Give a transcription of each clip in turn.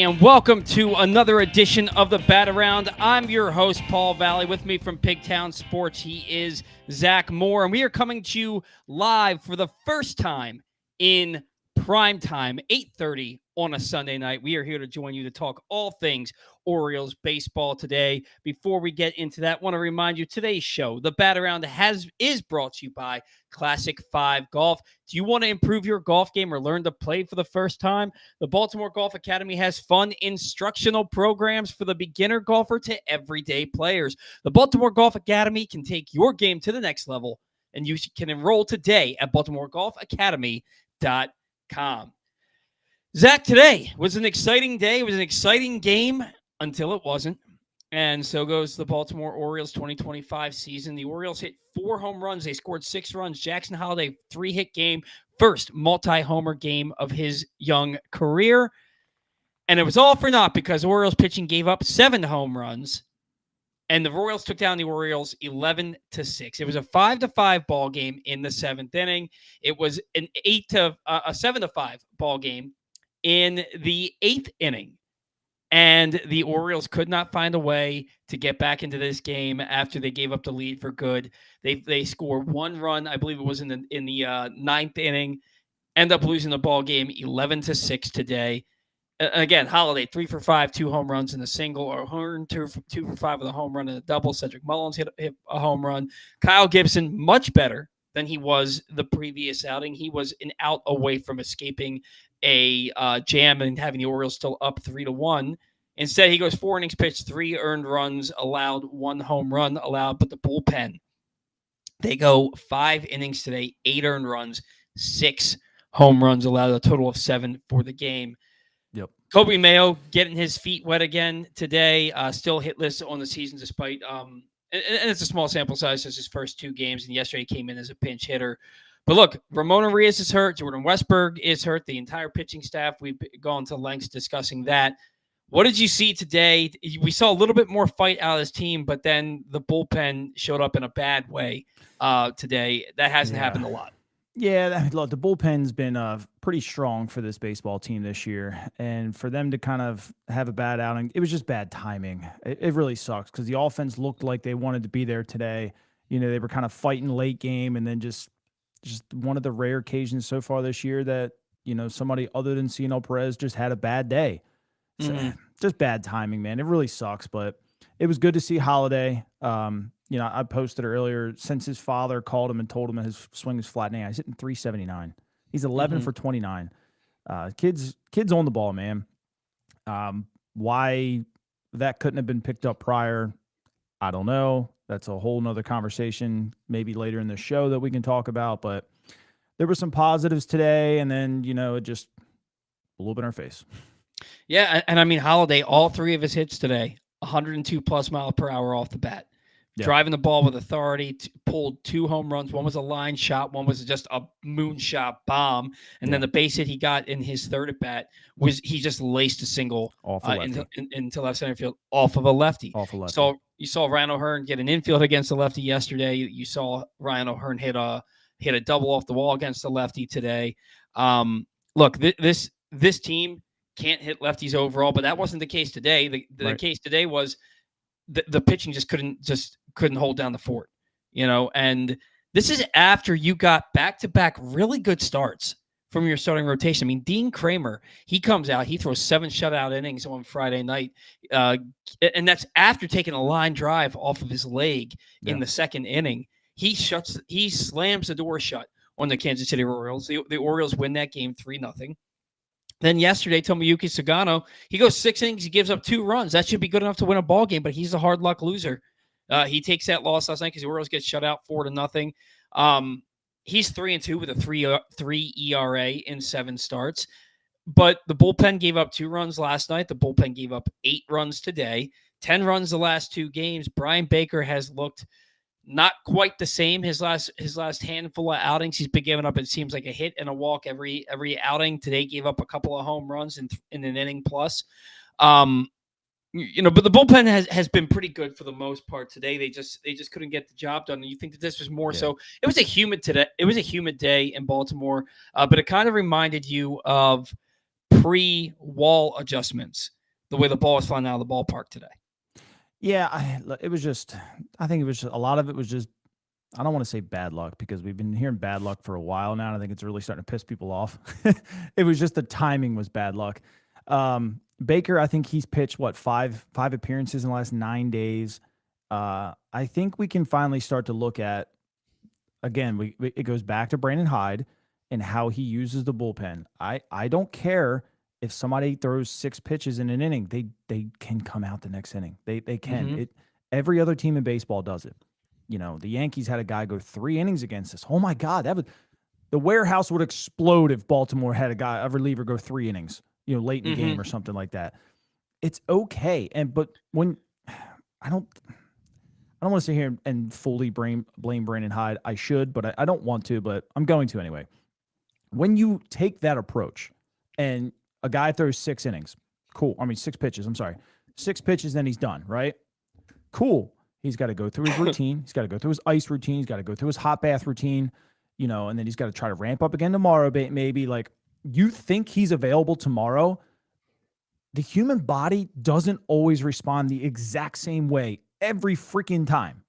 And welcome to another edition of the Bat Around. I'm your host, Paul Valley. With me from Pigtown Sports, he is Zach Moore. And we are coming to you live for the first time in prime time, 8:30 on a Sunday night. We are here to join you to talk all things Orioles baseball today. Before we get into that, I want to remind you today's show, the Bat Around, is brought to you by Classic 5 Golf. Do you want to improve your golf game or learn to play for the first time? The Baltimore Golf Academy has fun instructional programs for the beginner golfer to everyday players. The Baltimore Golf Academy can take your game to the next level, and you can enroll today at baltimoregolfacademy.com. Zach, today was an exciting day. It was an exciting game until it wasn't. And so goes the Baltimore Orioles 2025 season. The Orioles hit 4 home runs. They scored 6 runs. Jackson Holliday, 3-hit game, first multi-homer game of his young career. And it was all for naught because Orioles pitching gave up 7 home runs. And the Royals took down the Orioles 11-6. It was a 5-5 ball game in the 7th inning. It was a 7-5 ball game in the 8th inning. And the Orioles could not find a way to get back into this game after they gave up the lead for good. They scored 1 run, I believe it was in the 9th inning. End up losing the ball game 11-6 today. Again, Holliday 3 for 5, 2 home runs and a single. Or Hearn 2 for 5 with a home run and a double. Cedric Mullins hit a home run. Kyle Gibson much better than he was the previous outing. He was an out away from escaping a jam and having the Orioles still up 3-1. Instead, he goes 4 innings pitched, 3 earned runs allowed, 1 home run allowed. But the bullpen, they go 5 innings today, 8 earned runs, 6 home runs allowed, a total of 7 for the game. Yep. Kobe Mayo getting his feet wet again today, still hitless on the season despite and it's a small sample size, it's his first 2 games, and yesterday he came in as a pinch hitter. But look, Ramon Arias is hurt. Jordan Westberg is hurt. The entire pitching staff, we've gone to lengths discussing that. What did you see today? We saw a little bit more fight out of this team, but then the bullpen showed up in a bad way today. That hasn't happened a lot. Yeah, look, the bullpen's been pretty strong for this baseball team this year. And for them to kind of have a bad outing, it was just bad timing. It really sucks because the offense looked like they wanted to be there today. You know, they were kind of fighting late game, and then just one of the rare occasions so far this year that, you know, somebody other than Cianel Perez just had a bad day. So, just bad timing, man. It really sucks, but it was good to see Holliday. You know, I posted earlier, since his father called him and told him that his swing was flattening, he's hitting 379. He's 11 for 29. Kids on the ball, man. Why that couldn't have been picked up prior, I don't know. That's a whole nother conversation maybe later in the show that we can talk about. But there were some positives today, and then, you know, it just blew up in our face. Yeah, and I mean, Holliday, all 3 of his hits today, 102+ miles per hour off the bat. Yeah. Driving the ball with authority, pulled 2 home runs. One was a line shot. One was just a moonshot bomb. And then the base hit he got in his 3rd at bat was he just laced a single into left center field off of a lefty. So you saw Ryan O'Hearn get an infield against the lefty yesterday. You saw Ryan O'Hearn hit a double off the wall against the lefty today. Look, this team can't hit lefties overall, but that wasn't the case today. The case today was the pitching just couldn't hold down the fort, you know. And this is after you got back-to-back really good starts from your starting rotation. I mean, Dean Kramer, he comes out, he throws 7 shutout innings on Friday night, and that's after taking a line drive off of his leg in the 2nd inning. He slams the door shut on the Kansas City Royals. The Orioles win that game 3-0. Then yesterday, Tomoyuki Sugano, he goes 6 innings, he gives up 2 runs. That should be good enough to win a ball game, but he's a hard luck loser. He takes that loss last night because the Orioles get shut out 4-0. He's 3-2 with a 3 ERA in 7 starts. But the bullpen gave up 2 runs last night. The bullpen gave up 8 runs today, 10 runs the last 2 games. Brian Baker has looked not quite the same his last handful of outings. He's been giving up, it seems like, a hit and a walk every outing. Today gave up a couple of home runs in an inning plus. You know, but the bullpen has been pretty good for the most part today. They just couldn't get the job done. And you think that this was more so. It was a humid today. It was a humid day in Baltimore, but it kind of reminded you of pre-wall adjustments, the way the ball was flying out of the ballpark today. Yeah, I think it was just, a lot of it was just, I don't want to say bad luck because we've been hearing bad luck for a while now. And I think it's really starting to piss people off. It was just the timing was bad luck. Baker, I think he's pitched five appearances in the last 9 days. I think we can finally start to look at, again, it goes back to Brandon Hyde and how he uses the bullpen. I don't care if somebody throws 6 pitches in an inning, they can come out the next inning. They can. Every other team in baseball does it. The Yankees had a guy go 3 innings against us. Oh my God, the warehouse would explode if Baltimore had a reliever go 3 innings, late in the game or something like that. It's okay. But when I don't want to sit here and fully blame Brandon Hyde. I should, but I don't want to, but I'm going to anyway. When you take that approach and a guy throws 6 innings, cool. 6 pitches. I'm sorry. 6 pitches, then he's done, right? Cool. He's got to go through his routine. He's got to go through his ice routine. He's got to go through his hot bath routine, and then he's got to try to ramp up again tomorrow, maybe. Like, you think he's available tomorrow? The human body doesn't always respond the exact same way every freaking time.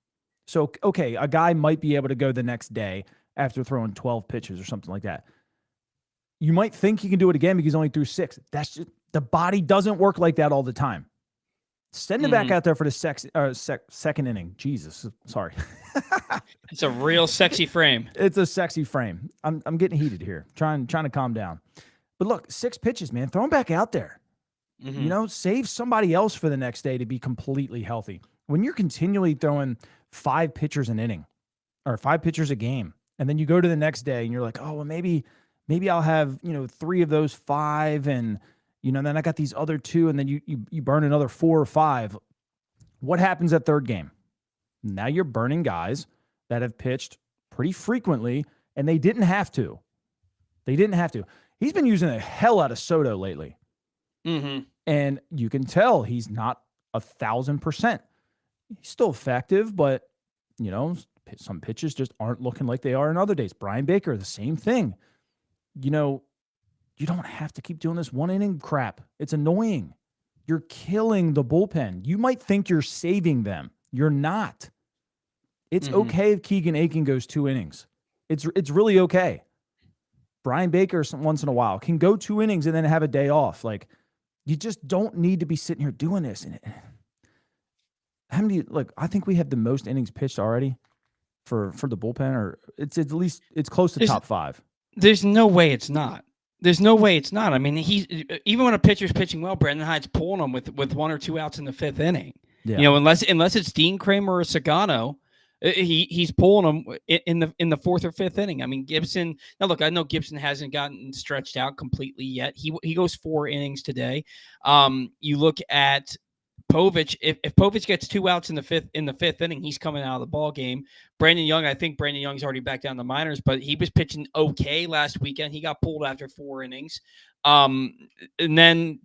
So, okay, a guy might be able to go the next day after throwing 12 pitches or something like that. You might think he can do it again because he only threw 6. That's just, the body doesn't work like that all the time. Send him back out there for the second inning. Jesus, sorry. It's a real sexy frame. It's a sexy frame. I'm getting heated here. Trying to calm down. But look, 6 pitches, man. Throw him back out there. Save somebody else for the next day to be completely healthy. When you're continually throwing 5 pitchers an inning or 5 pitchers a game, and then you go to the next day and you're like, oh, well, maybe I'll have 3 of those 5 and. Then I got these other 2, and then you burn another 4 or 5. What happens at third game? Now you're burning guys that have pitched pretty frequently, and they didn't have to. He's been using the hell out of Soto lately. And you can tell he's not 1,000%. He's still effective, but, some pitches just aren't looking like they are in other days. Brian Baker, the same thing. You don't have to keep doing this 1 inning crap. It's annoying. You're killing the bullpen. You might think you're saving them. You're not. It's okay if Keegan Aiken goes 2 innings. It's really okay. Brian Baker once in a while can go 2 innings and then have a day off. Like, you just don't need to be sitting here doing this. And how many? Look, I think we have the most innings pitched already for the bullpen, or it's at least it's close to top 5. There's no way it's not. I mean, he's even when a pitcher's pitching well, Brandon Hyde's pulling them with 1 or 2 outs in the 5th inning. Yeah. Unless it's Dean Kramer or Sagano, he's pulling them in the 4th or 5th inning. I mean, Gibson. Now, look, I know Gibson hasn't gotten stretched out completely yet. He goes 4 innings today. You look at Povich. If Povich gets 2 outs in the 5th inning, he's coming out of the ball game. Brandon Young, I think Brandon Young's already back down the minors, but he was pitching okay last weekend. He got pulled after 4 innings. And then,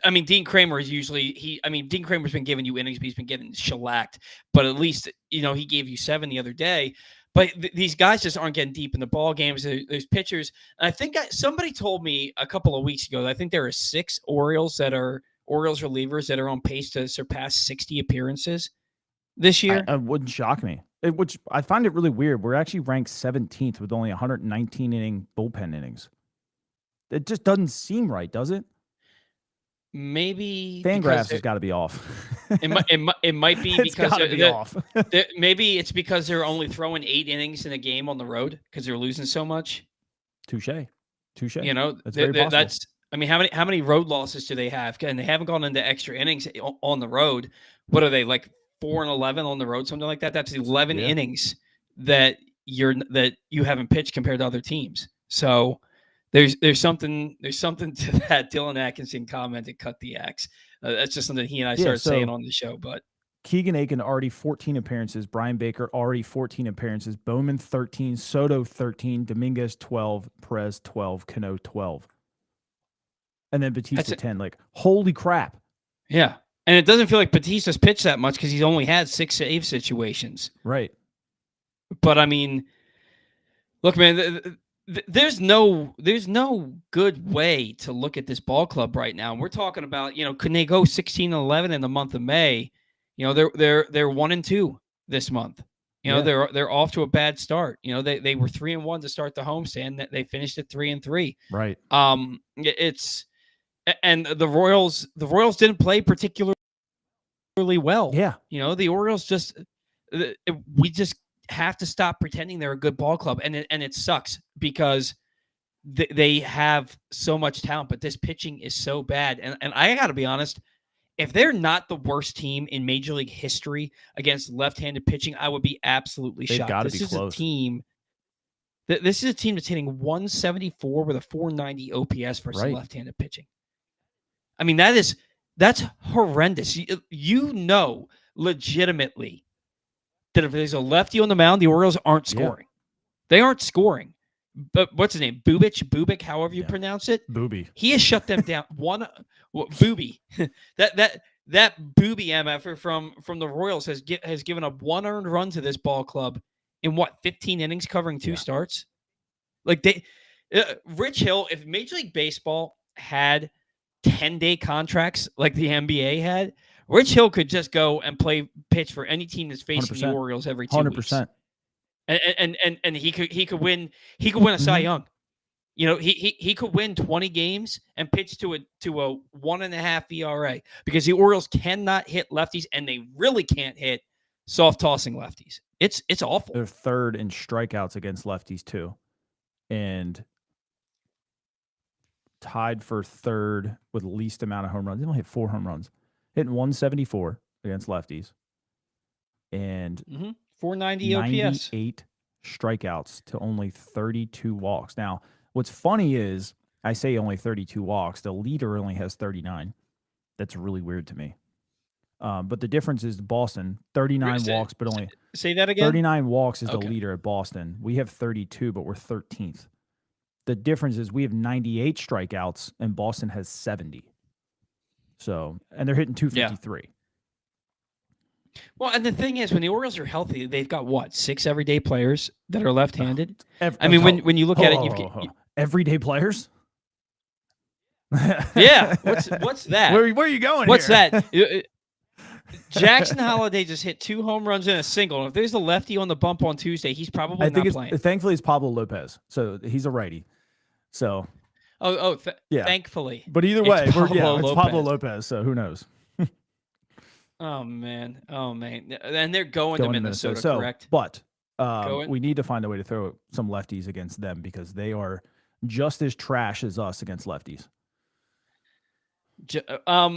Dean Kramer is usually Dean Kramer's been giving you innings, but he's been getting shellacked. But at least he gave you 7 the other day. But these guys just aren't getting deep in the ball games. There's pitchers, and I think somebody told me a couple of weeks ago that I think there are 6 Orioles relievers that are on pace to surpass 60 appearances this year. It wouldn't shock me. Which I find it really weird. We're actually ranked 17th with only 119 inning bullpen innings. It just doesn't seem right, does it? Maybe Fangraphs has got to be off. it might be because off. Maybe it's because they're only throwing 8 innings in a game on the road because they're losing so much. Touche. That's very possible. How many road losses do they have? And they haven't gone into extra innings on the road. What are they, like 4-11 on the road, something like that? That's 11 innings that you haven't pitched compared to other teams. So there's something to that. Dylan Atkinson commented, "Cut the axe." That's just something he and I started saying on the show. But Keegan Aiken already 14 appearances. Brian Baker already 14 appearances. Bowman 13. Soto 13. Dominguez 12. Perez 12. Cano 12. And then Batista 10. Like, holy crap. Yeah. And it doesn't feel like Batista's pitched that much because he's only had 6 save situations. Right. But look, man, there's no good way to look at this ball club right now. And we're talking about, can they go 16-11 in the month of May? They're 1-2 this month. Yeah. They're off to a bad start. They were 3-1 to start the homestand. They finished at 3-3. Right. It's and the Royals didn't play particularly well. Yeah. The Orioles we just have to stop pretending they're a good ball club, and it sucks because they have so much talent, but this pitching is so bad. And I got to be honest, if they're not the worst team in Major League history against left-handed pitching, I would be absolutely They've shocked. got to This be is close. a team. This is a team that's hitting 174 with a 490 OPS versus Right. left-handed pitching. I mean, that's horrendous. Legitimately that if there's a lefty on the mound, the Orioles aren't scoring. They aren't scoring. But what's his name? Bubic, however you pronounce it. Booby. He has shut them down. Booby. that Booby MF from the Royals has given up one earned run to this ball club in 15 innings covering 2 starts. Like Rich Hill, if Major League Baseball had 10-day contracts like the NBA had, Rich Hill could just go and pitch for any team that's facing 100%. the Orioles every 2 weeks. 100%. And he could win a Cy Young. He could win 20 games and pitch to a 1.5 ERA because the Orioles cannot hit lefties, and they really can't hit soft tossing lefties. It's awful. They're third in strikeouts against lefties too, and tied for third with least amount of home runs. They only hit 4 home runs, hitting 174 against lefties, and 490 OPS. 98 strikeouts to only 32 walks. Now, what's funny is I say only 32 walks. The leader only has 39. That's really weird to me. But the difference is Boston, 39 walks, but only say that again. 39 walks is the leader at Boston. We have 32, but we're 13th. The difference is we have 98 strikeouts and Boston has 70. So, and they're hitting 253. Well, and the thing is, when the Orioles are healthy, they've got 6 everyday players that are left-handed. When you look at it, everyday players. Yeah, what's that? Where are you going? What's here? that? Jackson Holiday just hit 2 home runs and a single. And if there's a lefty on the bump on Tuesday, he's probably not playing. Thankfully, it's Pablo Lopez, so he's a righty. So, thankfully. But either way, it's Pablo Lopez. So who knows? Oh man, and they're going to Minnesota, correct? But we need to find a way to throw some lefties against them because they are just as trash as us against lefties.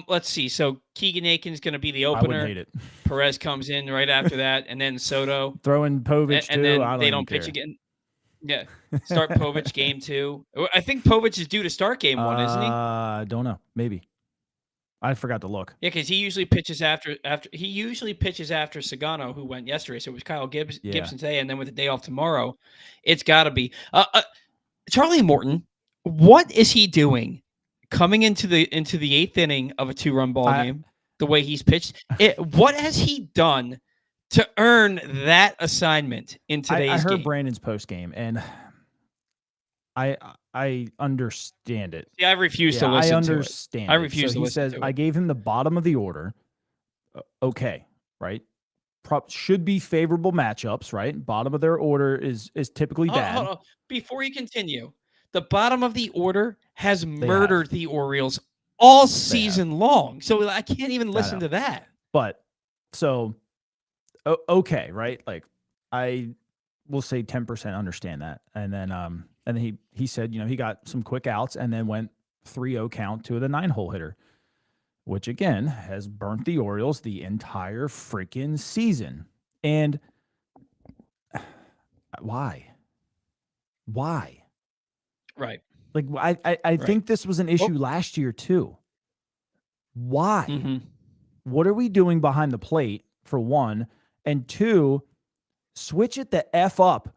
Let's see. So Keegan Aiken's going to be the opener. I would hate it. Perez comes in right after that, and then Soto. Throwing Povich and too. then they don't pitch again. Yeah, start Povich game 2. I think Povich is due to start game 1, isn't he? I don't know. Maybe. I forgot to look. Yeah, because he usually pitches after Sagano, who went yesterday. So it was Kyle Gibson today, and then with the day off tomorrow, it's got to be Charlie Morton. What is he doing coming into the 8th inning of a 2-run ball game? The way he's pitched, what has he done to earn that assignment in today's game? I heard Brandon's post game, and I understand it. Yeah, I refuse to listen to it. I understand. I refuse to listen to it. He says, I gave him the bottom of the order. Okay, right? Should be favorable matchups, right? Bottom of their order is typically bad. Hold on. Before you continue, the bottom of the order has murdered the Orioles all season long. So I can't even listen to that. But so, okay, right? Like I will say 10% understand that. And then he said, he got some quick outs and then went 3-0 count to the 9-hole hitter, which again has burnt the Orioles the entire freaking season. And why? Right. Like I think this was an issue last year too. Why? Mm-hmm. What are we doing behind the plate, for one? And two, switch it the F up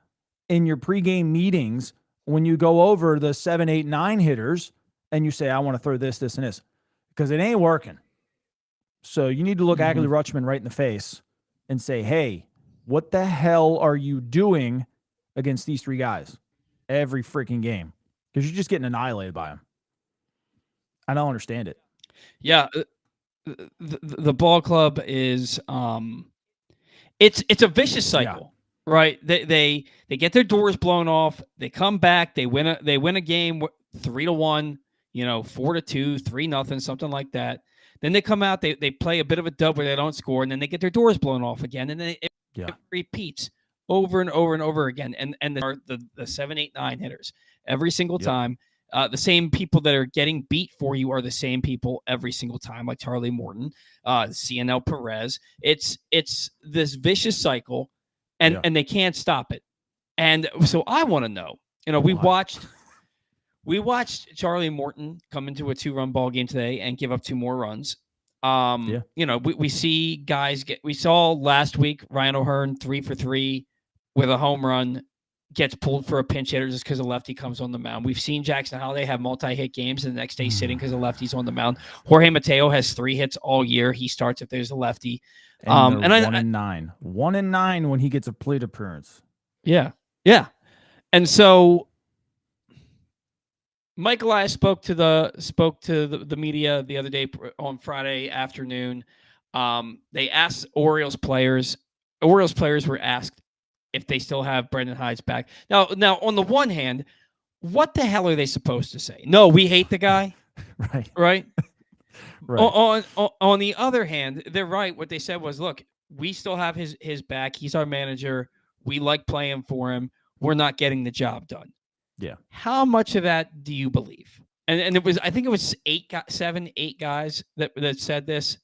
in your pregame meetings when you go over the 7, 8, 9 hitters and you say, I want to throw this, this, and this. Because it ain't working. So you need to look Adley Rutschman right in the face and say, hey, what the hell are you doing against these 3 guys? every freaking game because you're just getting annihilated by them. I don't understand it. Yeah, the ball club is it's a vicious cycle, right? They get their doors blown off. They come back. They win a game 3-1, 4-2, 3-0, something like that. Then they come out. They play a bit of a dub where they don't score, and then they get their doors blown off again, and then it repeats over and over and over again. And the 7, 8, 9 hitters every single time. The same people that are getting beat for you are the same people every single time, like Charlie Morton, CNL Perez. It's this vicious cycle, and they can't stop it. And so I want to know, we watched Charlie Morton come into a 2-run ball game today and give up 2 more runs. We see guys we saw last week Ryan O'Hearn 3 for 3 with a home run. Gets pulled for a pinch hitter just because a lefty comes on the mound. We've seen Jackson Holliday have multi-hit games and the next day sitting because a lefty's on the mound. Jorge Mateo has 3 hits all year. He starts if there's a lefty. And 1-9. 1-9 when he gets a plate appearance. Yeah. Yeah. And so Mike Elias spoke to the media the other day on Friday afternoon. They asked Orioles players were asked if they still have Brendan Hyde's back. Now, on the one hand, what the hell are they supposed to say? No, we hate the guy. Right. Right. On the other hand, they're right. What they said was, look, we still have his back. He's our manager. We like playing for him. We're not getting the job done. Yeah. How much of that do you believe? And it was, I think it was 8 guys that said this.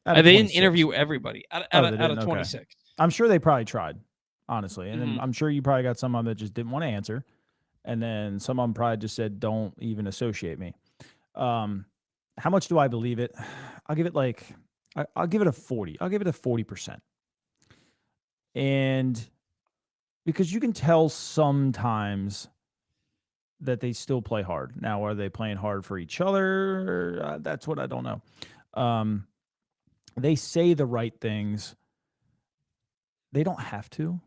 They didn't interview everybody out of 26. Okay. I'm sure they probably tried. Honestly. And then I'm sure you probably got some of them that just didn't want to answer. And then some of them probably just said, don't even associate me. How much do I believe it? I'll give it I'll give it a 40. I'll give it a 40%. And because you can tell sometimes that they still play hard. Now, are they playing hard for each other? That's what I don't know. They say the right things. They don't have to.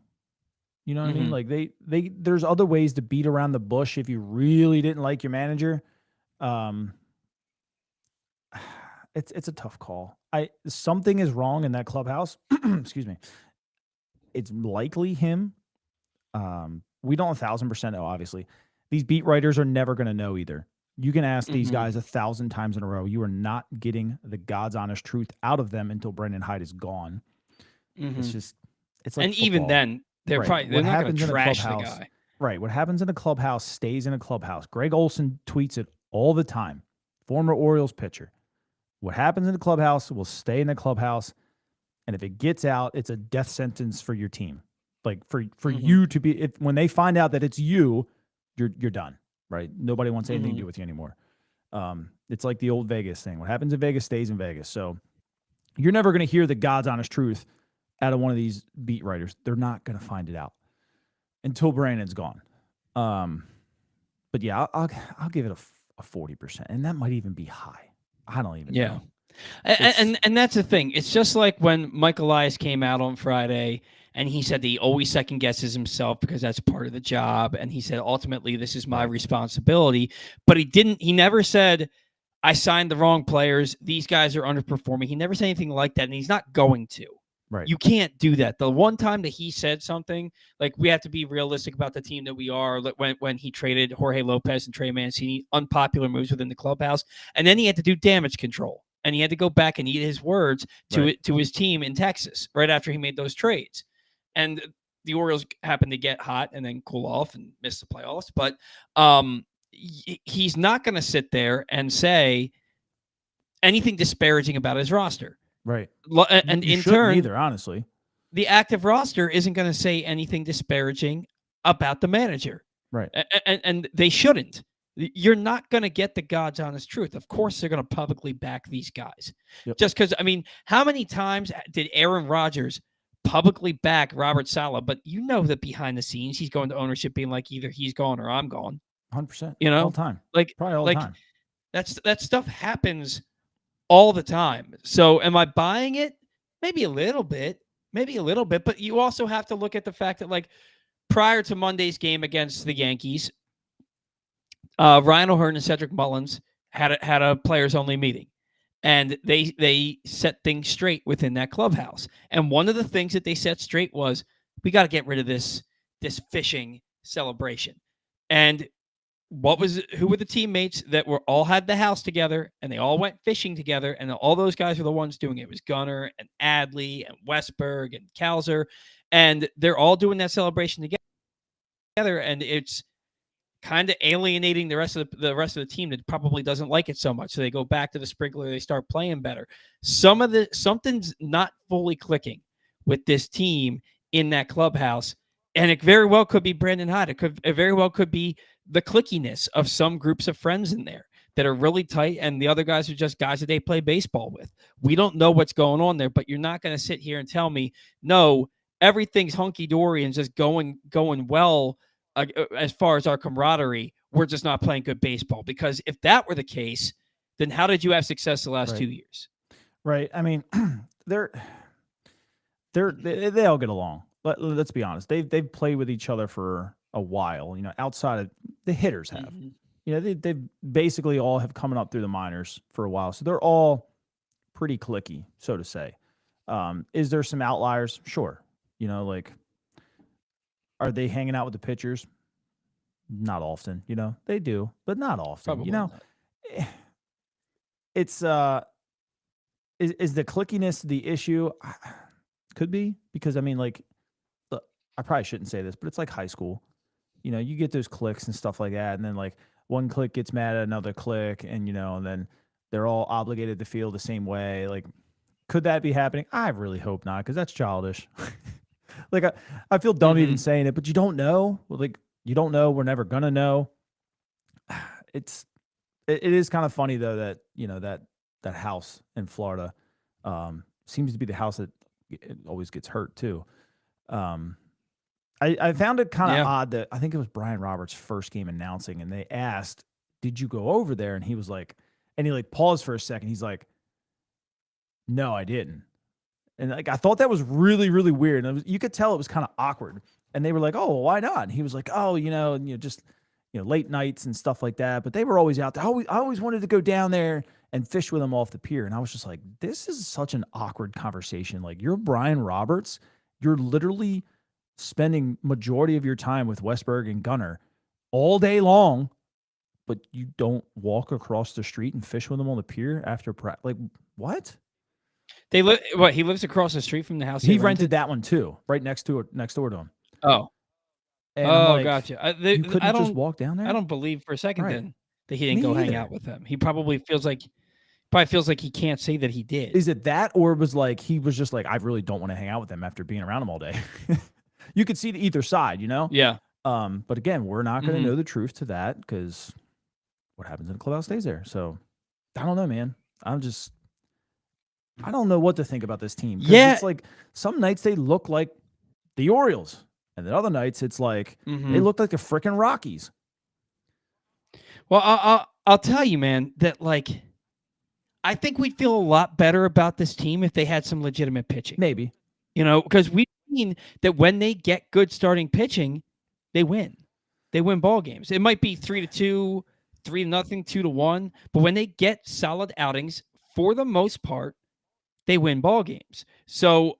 You know what I mean? Like there's other ways to beat around the bush if you really didn't like your manager. It's a tough call. Something is wrong in that clubhouse. Excuse me. It's likely him. We don't 1,000% know, obviously. These beat writers are never going to know either. You can ask these guys 1,000 times in a row. You are not getting the God's honest truth out of them until Brendan Hyde is gone. It's just, it's like and football. Even then, they're not going to trash the guy. Right. What happens in a clubhouse stays in a clubhouse. Greg Olson tweets it all the time. Former Orioles pitcher. What happens in the clubhouse will stay in the clubhouse. And if it gets out, it's a death sentence for your team. Like for you to be, when they find out that it's you, you're done. Right. Nobody wants anything to do with you anymore. It's like the old Vegas thing. What happens in Vegas stays in Vegas. So you're never going to hear the God's honest truth out of one of these beat writers. They're not going to find it out until Brandon's gone. But yeah, I'll give it a 40%, and that might even be high. I don't even know. And that's the thing. It's just like when Mike Elias came out on Friday and he said that he always second guesses himself because that's part of the job. And he said, ultimately, this is my responsibility. But he never said, I signed the wrong players. These guys are underperforming. He never said anything like that. And he's not going to. Right. You can't do that. The one time that he said something, like we have to be realistic about the team that we are, when he traded Jorge Lopez and Trey Mancini, unpopular moves within the clubhouse. And then he had to do damage control. And he had to go back and eat his words to his team in Texas right after he made those trades. And the Orioles happened to get hot and then cool off and miss the playoffs. But he's not going to sit there and say anything disparaging about his roster. Right. And in turn, either, honestly, the active roster isn't going to say anything disparaging about the manager. Right. And they shouldn't. You're not going to get the God's honest truth. Of course, they're going to publicly back these guys. Yep. Just because, I mean, how many times did Aaron Rodgers publicly back Robert Saleh? But you know that behind the scenes, he's going to ownership being like, either he's gone or I'm gone. 100%. You know? All the time. Probably all the time. That stuff happens all the time. So am I buying it? Maybe a little bit. But you also have to look at the fact that, like, prior to Monday's game against the Yankees, Ryan O'Hearn and Cedric Mullins had a players only meeting, and they set things straight within that clubhouse. And one of the things that they set straight was, we got to get rid of this fishing celebration. And who were the teammates that were all had the house together and they all went fishing together, and all those guys were the ones doing it. It was Gunnar and Adley and Westberg and Kalzer, and they're all doing that celebration together, and it's kind of alienating the rest of the team that probably doesn't like it so much. So they go back to the sprinkler, they start playing better. Something's not fully clicking with this team in that clubhouse, and it very well could be Brandon Hyde. It very well could be the clickiness of some groups of friends in there that are really tight, and the other guys are just guys that they play baseball with. We don't know what's going on there, but you're not going to sit here and tell me, no, everything's hunky dory and just going well. As far as our camaraderie, we're just not playing good baseball. Because if that were the case, then how did you have success the last 2 years? Right. I mean, they all get along. Let's be honest. They've played with each other for a while. Outside of the hitters have. They basically all have coming up through the minors for a while, so they're all pretty cliquey, so to say. Is there some outliers? Sure. Are they hanging out with the pitchers? Not often, they do, but not often. Probably not. It's is the clickiness the issue? Could be, because I mean, look, I probably shouldn't say this, but it's like high school. You get those cliques and stuff like that, and then one clique gets mad at another clique, and and then they're all obligated to feel the same way. Could that be happening? I really hope not, because that's childish. I feel dumb even saying it, but you don't know. You don't know. We're never gonna know. It is kind of funny though that that house in Florida seems to be the house that it always gets hurt too. I found it kind of odd that I think it was Brian Roberts' first game announcing, and they asked, "Did you go over there?" And he was like, and he paused for a second. He's like, "No, I didn't." And I thought that was really, really weird. And you could tell it was kind of awkward. And they were like, "Oh, well, why not?" And he was like, "Oh, just late nights and stuff like that." But they were always out there. I always wanted to go down there and fish with them off the pier. And I was just like, this is such an awkward conversation. You're Brian Roberts. You're literally spending majority of your time with Westberg and Gunnar all day long, but you don't walk across the street and fish with them on the pier after practice. What? He lives across the street from the house. He rented that one too, right next door to him. Oh. And gotcha. You couldn't just walk down there? I don't believe for a second then that he didn't go hang out with them. He probably feels like he can't say that he did. Is it that, or was he was just I really don't want to hang out with them after being around them all day? You could see to either side, Yeah. But again, we're not going to know the truth to that, because what happens in the clubhouse stays there. So I don't know, man. I don't know what to think about this team. Yeah. It's some nights they look like the Orioles, and then other nights it's they look like the freaking Rockies. Well, I'll tell you, man, that I think we'd feel a lot better about this team if they had some legitimate pitching. Maybe. Because we've seen that when they get good starting pitching, they win. They win ball games. It might be 3-2, 3-0, 2-1, but when they get solid outings, for the most part, they win ball games. So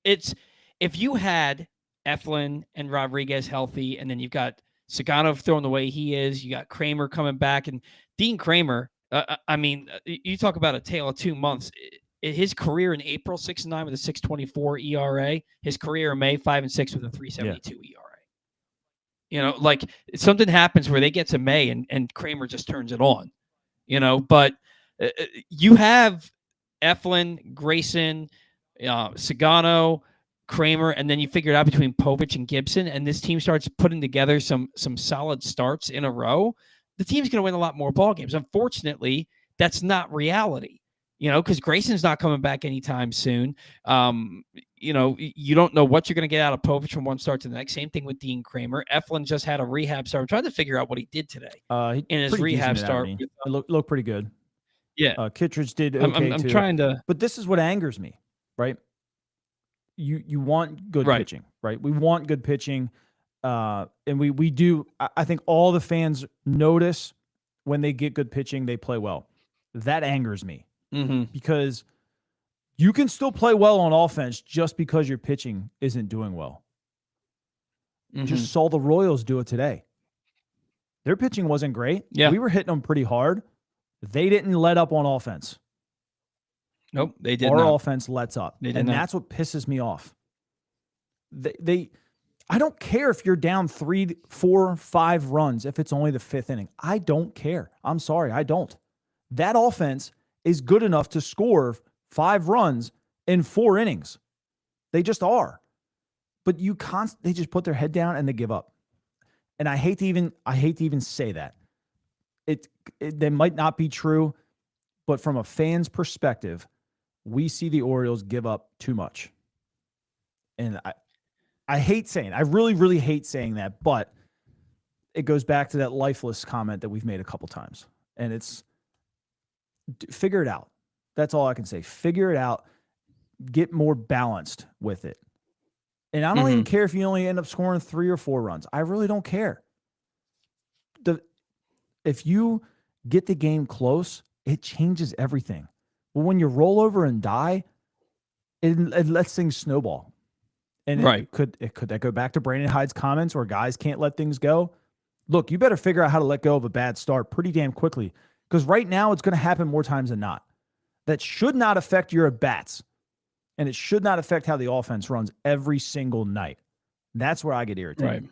if you had Eflin and Rodriguez healthy, and then you've got Sagano throwing the way he is, you got Kramer coming back, and Dean Kramer. You talk about a tale of 2 months. His career in April, 6-9 with a 6.24 ERA. His career in May, 5-6 with a 3.72 ERA. Something happens where they get to May and Kramer just turns it on. But you have Eflin, Grayson, Sagano, Kramer, and then you figure it out between Povich and Gibson, and this team starts putting together some solid starts in a row. The team's going to win a lot more ball games. Unfortunately, that's not reality, because Grayson's not coming back anytime soon. You don't know what you're going to get out of Povich from one start to the next. Same thing with Dean Kramer. Eflin just had a rehab start. I'm trying to figure out what he did today in his rehab start. It looked pretty good. Yeah. Kittredge did okay I'm too. trying to. But this is what angers me, right? You want good pitching, right? We want good pitching. And we do. I think all the fans notice when they get good pitching, they play well. That angers me because you can still play well on offense just because your pitching isn't doing well. Just saw the Royals do it today. Their pitching wasn't great. Yeah. We were hitting them pretty hard. They didn't let up on offense. Nope, they did Our not. offense lets up. And that's what pisses me off. I don't care if you're down 3, 4, 5 runs if it's only the 5th inning. I don't care. I'm sorry, I don't. That offense is good enough to score 5 runs in 4 innings. They just are. But they just put their head down and they give up. And I hate to even say that. They might not be true, but from a fan's perspective, we see the Orioles give up too much. And I hate saying it. I really, really hate saying that, but it goes back to that lifeless comment that we've made a couple times. And it's figure it out. That's all I can say. Figure it out. Get more balanced with it. And I don't even care if you only end up scoring 3 or 4 runs. I really don't care. If you get the game close, it changes everything. But when you roll over and die, it lets things snowball. And could that go back to Brandon Hyde's comments where guys can't let things go? Look, you better figure out how to let go of a bad start pretty damn quickly, because right now it's going to happen more times than not. That should not affect your at-bats, and it should not affect how the offense runs every single night. That's where I get irritated. Right.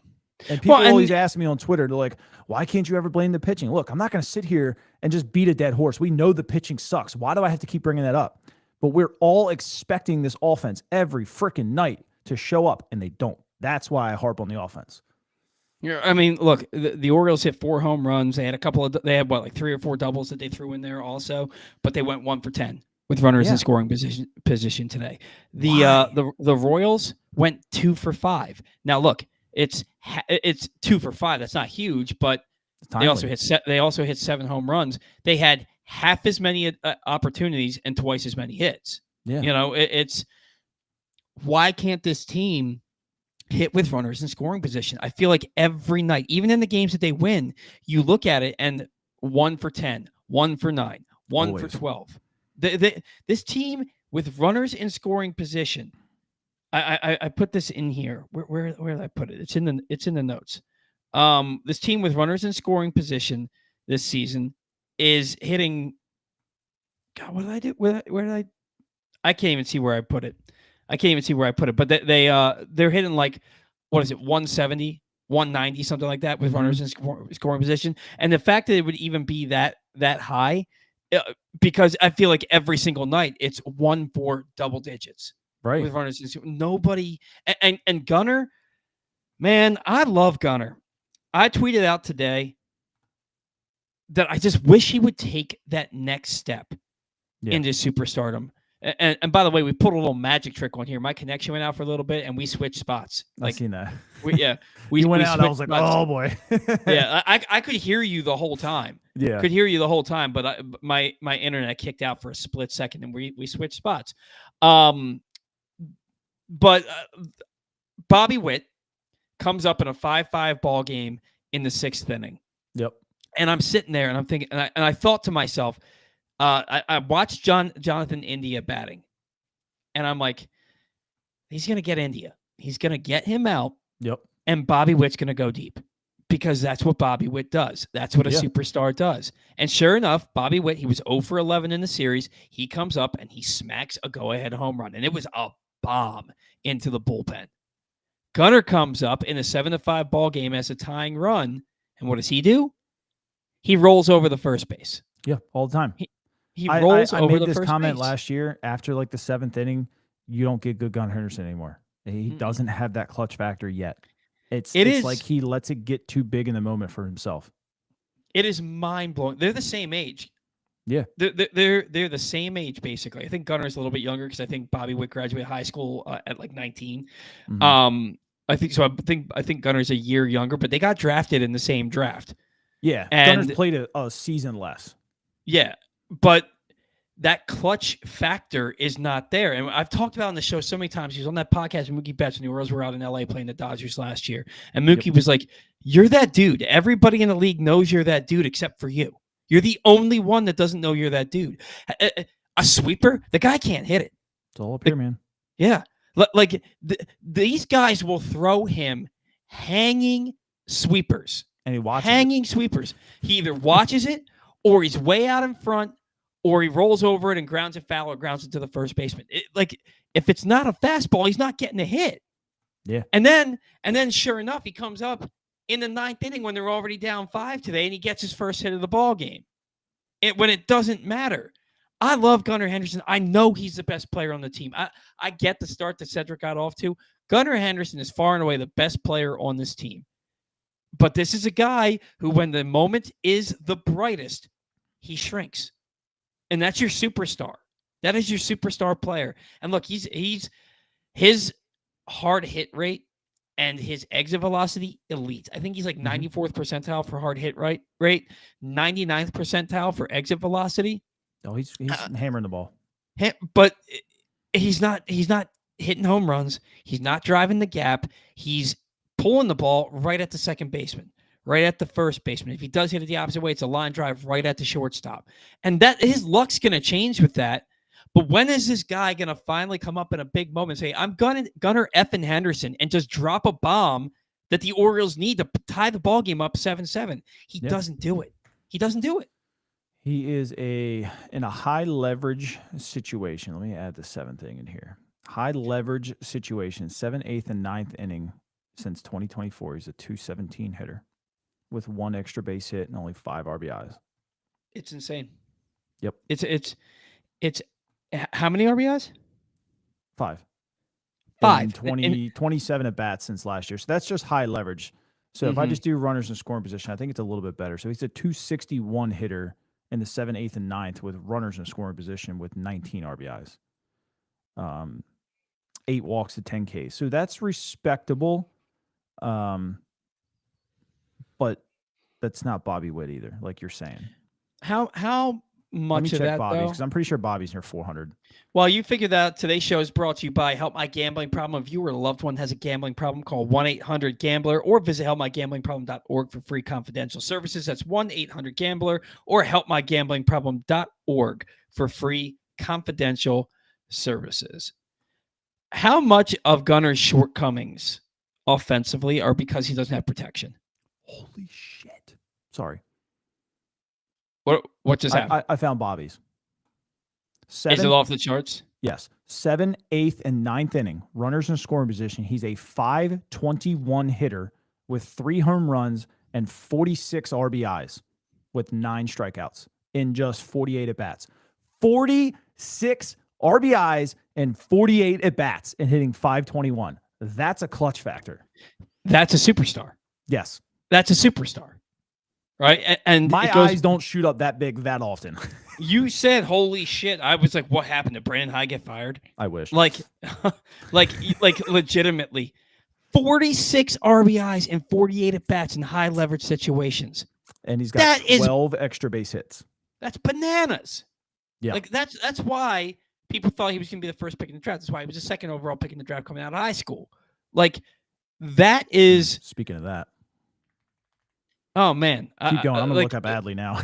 And people always ask me on Twitter, they're like, why can't you ever blame the pitching? Look, I'm not going to sit here and just beat a dead horse. We know the pitching sucks. Why do I have to keep bringing that up? But we're all expecting this offense every freaking night to show up, and they don't. That's why I harp on the offense. Yeah, I mean, look, the Orioles hit 4 home runs. They had they had like 3 or 4 doubles that they threw in there also, but they went 1 for 10 with runners in scoring position today. The Royals went 2 for 5. Now look, it's 2 for 5. That's not huge, but they also hit 7 home runs. They had half as many opportunities and twice as many hits. Yeah. You know, it's why can't this team hit with runners in scoring position? I feel like every night, even in the games that they win, you look at it and 1 for 10, 1 for 9, 1 Always. for 12. This team with runners in scoring position. I put this in here. Where did I put it? It's in the notes. This team with runners in scoring position this season is hitting. God, what did I do? Where did I? I can't even see where I put it. But they're hitting like, what is it, 170, 190, something like that with runners in scoring position. And the fact that it would even be that high, because I feel like every single night it's 1 for double digits. Right. With runners in nobody and Gunnar, man, I love Gunnar. I tweeted out today that I just wish he would take that next step into superstardom. And by the way, we put a little magic trick on here. My connection went out for a little bit, and we switched spots. I've seen that. We went out. I was like, spots. oh boy. Yeah, I could hear you the whole time. Yeah, could hear you the whole time, but my internet kicked out for a split second, and we switched spots. But Bobby Witt comes up in a 5-5 ball game in the 6th inning. Yep. And I'm sitting there, and I'm thinking, and I thought to myself. I watched Jonathan India batting, and I'm like, he's going to get India. He's going to get him out. Yep. And Bobby Witt's going to go deep because that's what Bobby Witt does. That's what a superstar does. And sure enough, Bobby Witt, he was 0 for 11 in the series. He comes up and he smacks a go-ahead home run, and it was a bomb into the bullpen. Gunnar comes up in a 7-5 ball game as a tying run, and what does he do? He rolls over the first base. Yeah, all the time. He rolls over the first base. I made this comment last year after like the 7th inning. You don't get good Gunnar Henderson anymore. He doesn't have that clutch factor yet. It's like he lets it get too big in the moment for himself. It is mind blowing. They're the same age. Yeah, they're the same age basically. I think Gunnar's a little bit younger because I think Bobby Witt graduated high school at like 19. I think so. I think Gunnar's a year younger, but they got drafted in the same draft. Yeah, and Gunnar's played a season less. Yeah, but that clutch factor is not there. And I've talked about on the show so many times. He was on that podcast with Mookie Betts when the Orioles were out in LA playing the Dodgers last year. And Mookie was like, you're that dude. Everybody in the league knows you're that dude except for you. You're the only one that doesn't know you're that dude. A sweeper, the guy can't hit it. It's all up here, man. Yeah. Like these guys will throw him hanging sweepers. And he watches hanging sweepers. He either watches it or he's way out in front or he rolls over it and grounds it foul or grounds it to the first baseman. If it's not a fastball, he's not getting a hit. Yeah. And then sure enough, he comes up in the 9th inning when they're already down 5 today and he gets his first hit of the ball game. When it doesn't matter. I love Gunnar Henderson. I know he's the best player on the team. I get the start that Cedric got off to. Gunnar Henderson is far and away the best player on this team. But this is a guy who, when the moment is the brightest, he shrinks. And that's your superstar. That is your superstar player. And look, his hard hit rate and his exit velocity, elite. I think he's like 94th percentile for hard hit rate, 99th percentile for exit velocity. Oh, he's hammering the ball. But he's not hitting home runs. He's not driving the gap. He's pulling the ball right at the second baseman, right at the first baseman. If he does hit it the opposite way, it's a line drive right at the shortstop. And that his luck's going to change with that. But when is this guy going to finally come up in a big moment and say, I'm Gunnar effing Henderson, and just drop a bomb that the Orioles need to tie the ball game up 7-7? He doesn't do it. He doesn't do it. He is in a high leverage situation. Let me add the 7th inning in here. High leverage situation, 7th, 8th, and 9th inning since 2024. He's a .217 hitter with 1 extra base hit and only 5 RBIs. It's insane. Yep. It's how many RBIs? 5. 5. 27 at bats since last year. So that's just high leverage. So if I just do runners in scoring position, I think it's a little bit better. So he's a .261 hitter in the 7th, 8th, and 9th with runners in scoring position with 19 RBIs. 8 walks to 10 Ks. So that's respectable. But that's not Bobby Witt either, like you're saying. How much Let me of check that, Bobby's, though? because I'm pretty sure Bobby's near 400. Well, you figured that today's show is brought to you by Help My Gambling Problem. If you or a loved one has a gambling problem, call 1-800-GAMBLER or visit helpmygamblingproblem.org for free confidential services. That's 1-800-GAMBLER or helpmygamblingproblem.org for free confidential services. How much of Gunnar's shortcomings offensively are because he doesn't have protection? Holy shit. Sorry. What just happened? I found Bobby's. Is it off the charts? Yes. 7th, 8th, and 9th inning. Runners in scoring position. He's a .521 hitter with 3 home runs and 46 RBIs with 9 strikeouts in just 48 at-bats. 46 RBIs and 48 at-bats and hitting .521. That's a clutch factor. That's a superstar. Yes. That's a superstar. Right? And my eyes don't shoot up that big that often. You said, holy shit. I was like, what happened? Did Brandon High get fired? I wish. Like legitimately. 46 RBIs and 48 at-bats in high leverage situations. And he's got 12 extra base hits. That's bananas. Yeah. Like that's why people thought he was going to be the first pick in the draft. That's why he was the second overall pick in the draft coming out of high school. Like that is. Speaking of that. Oh man. Keep going. I'm going to look up Adley now.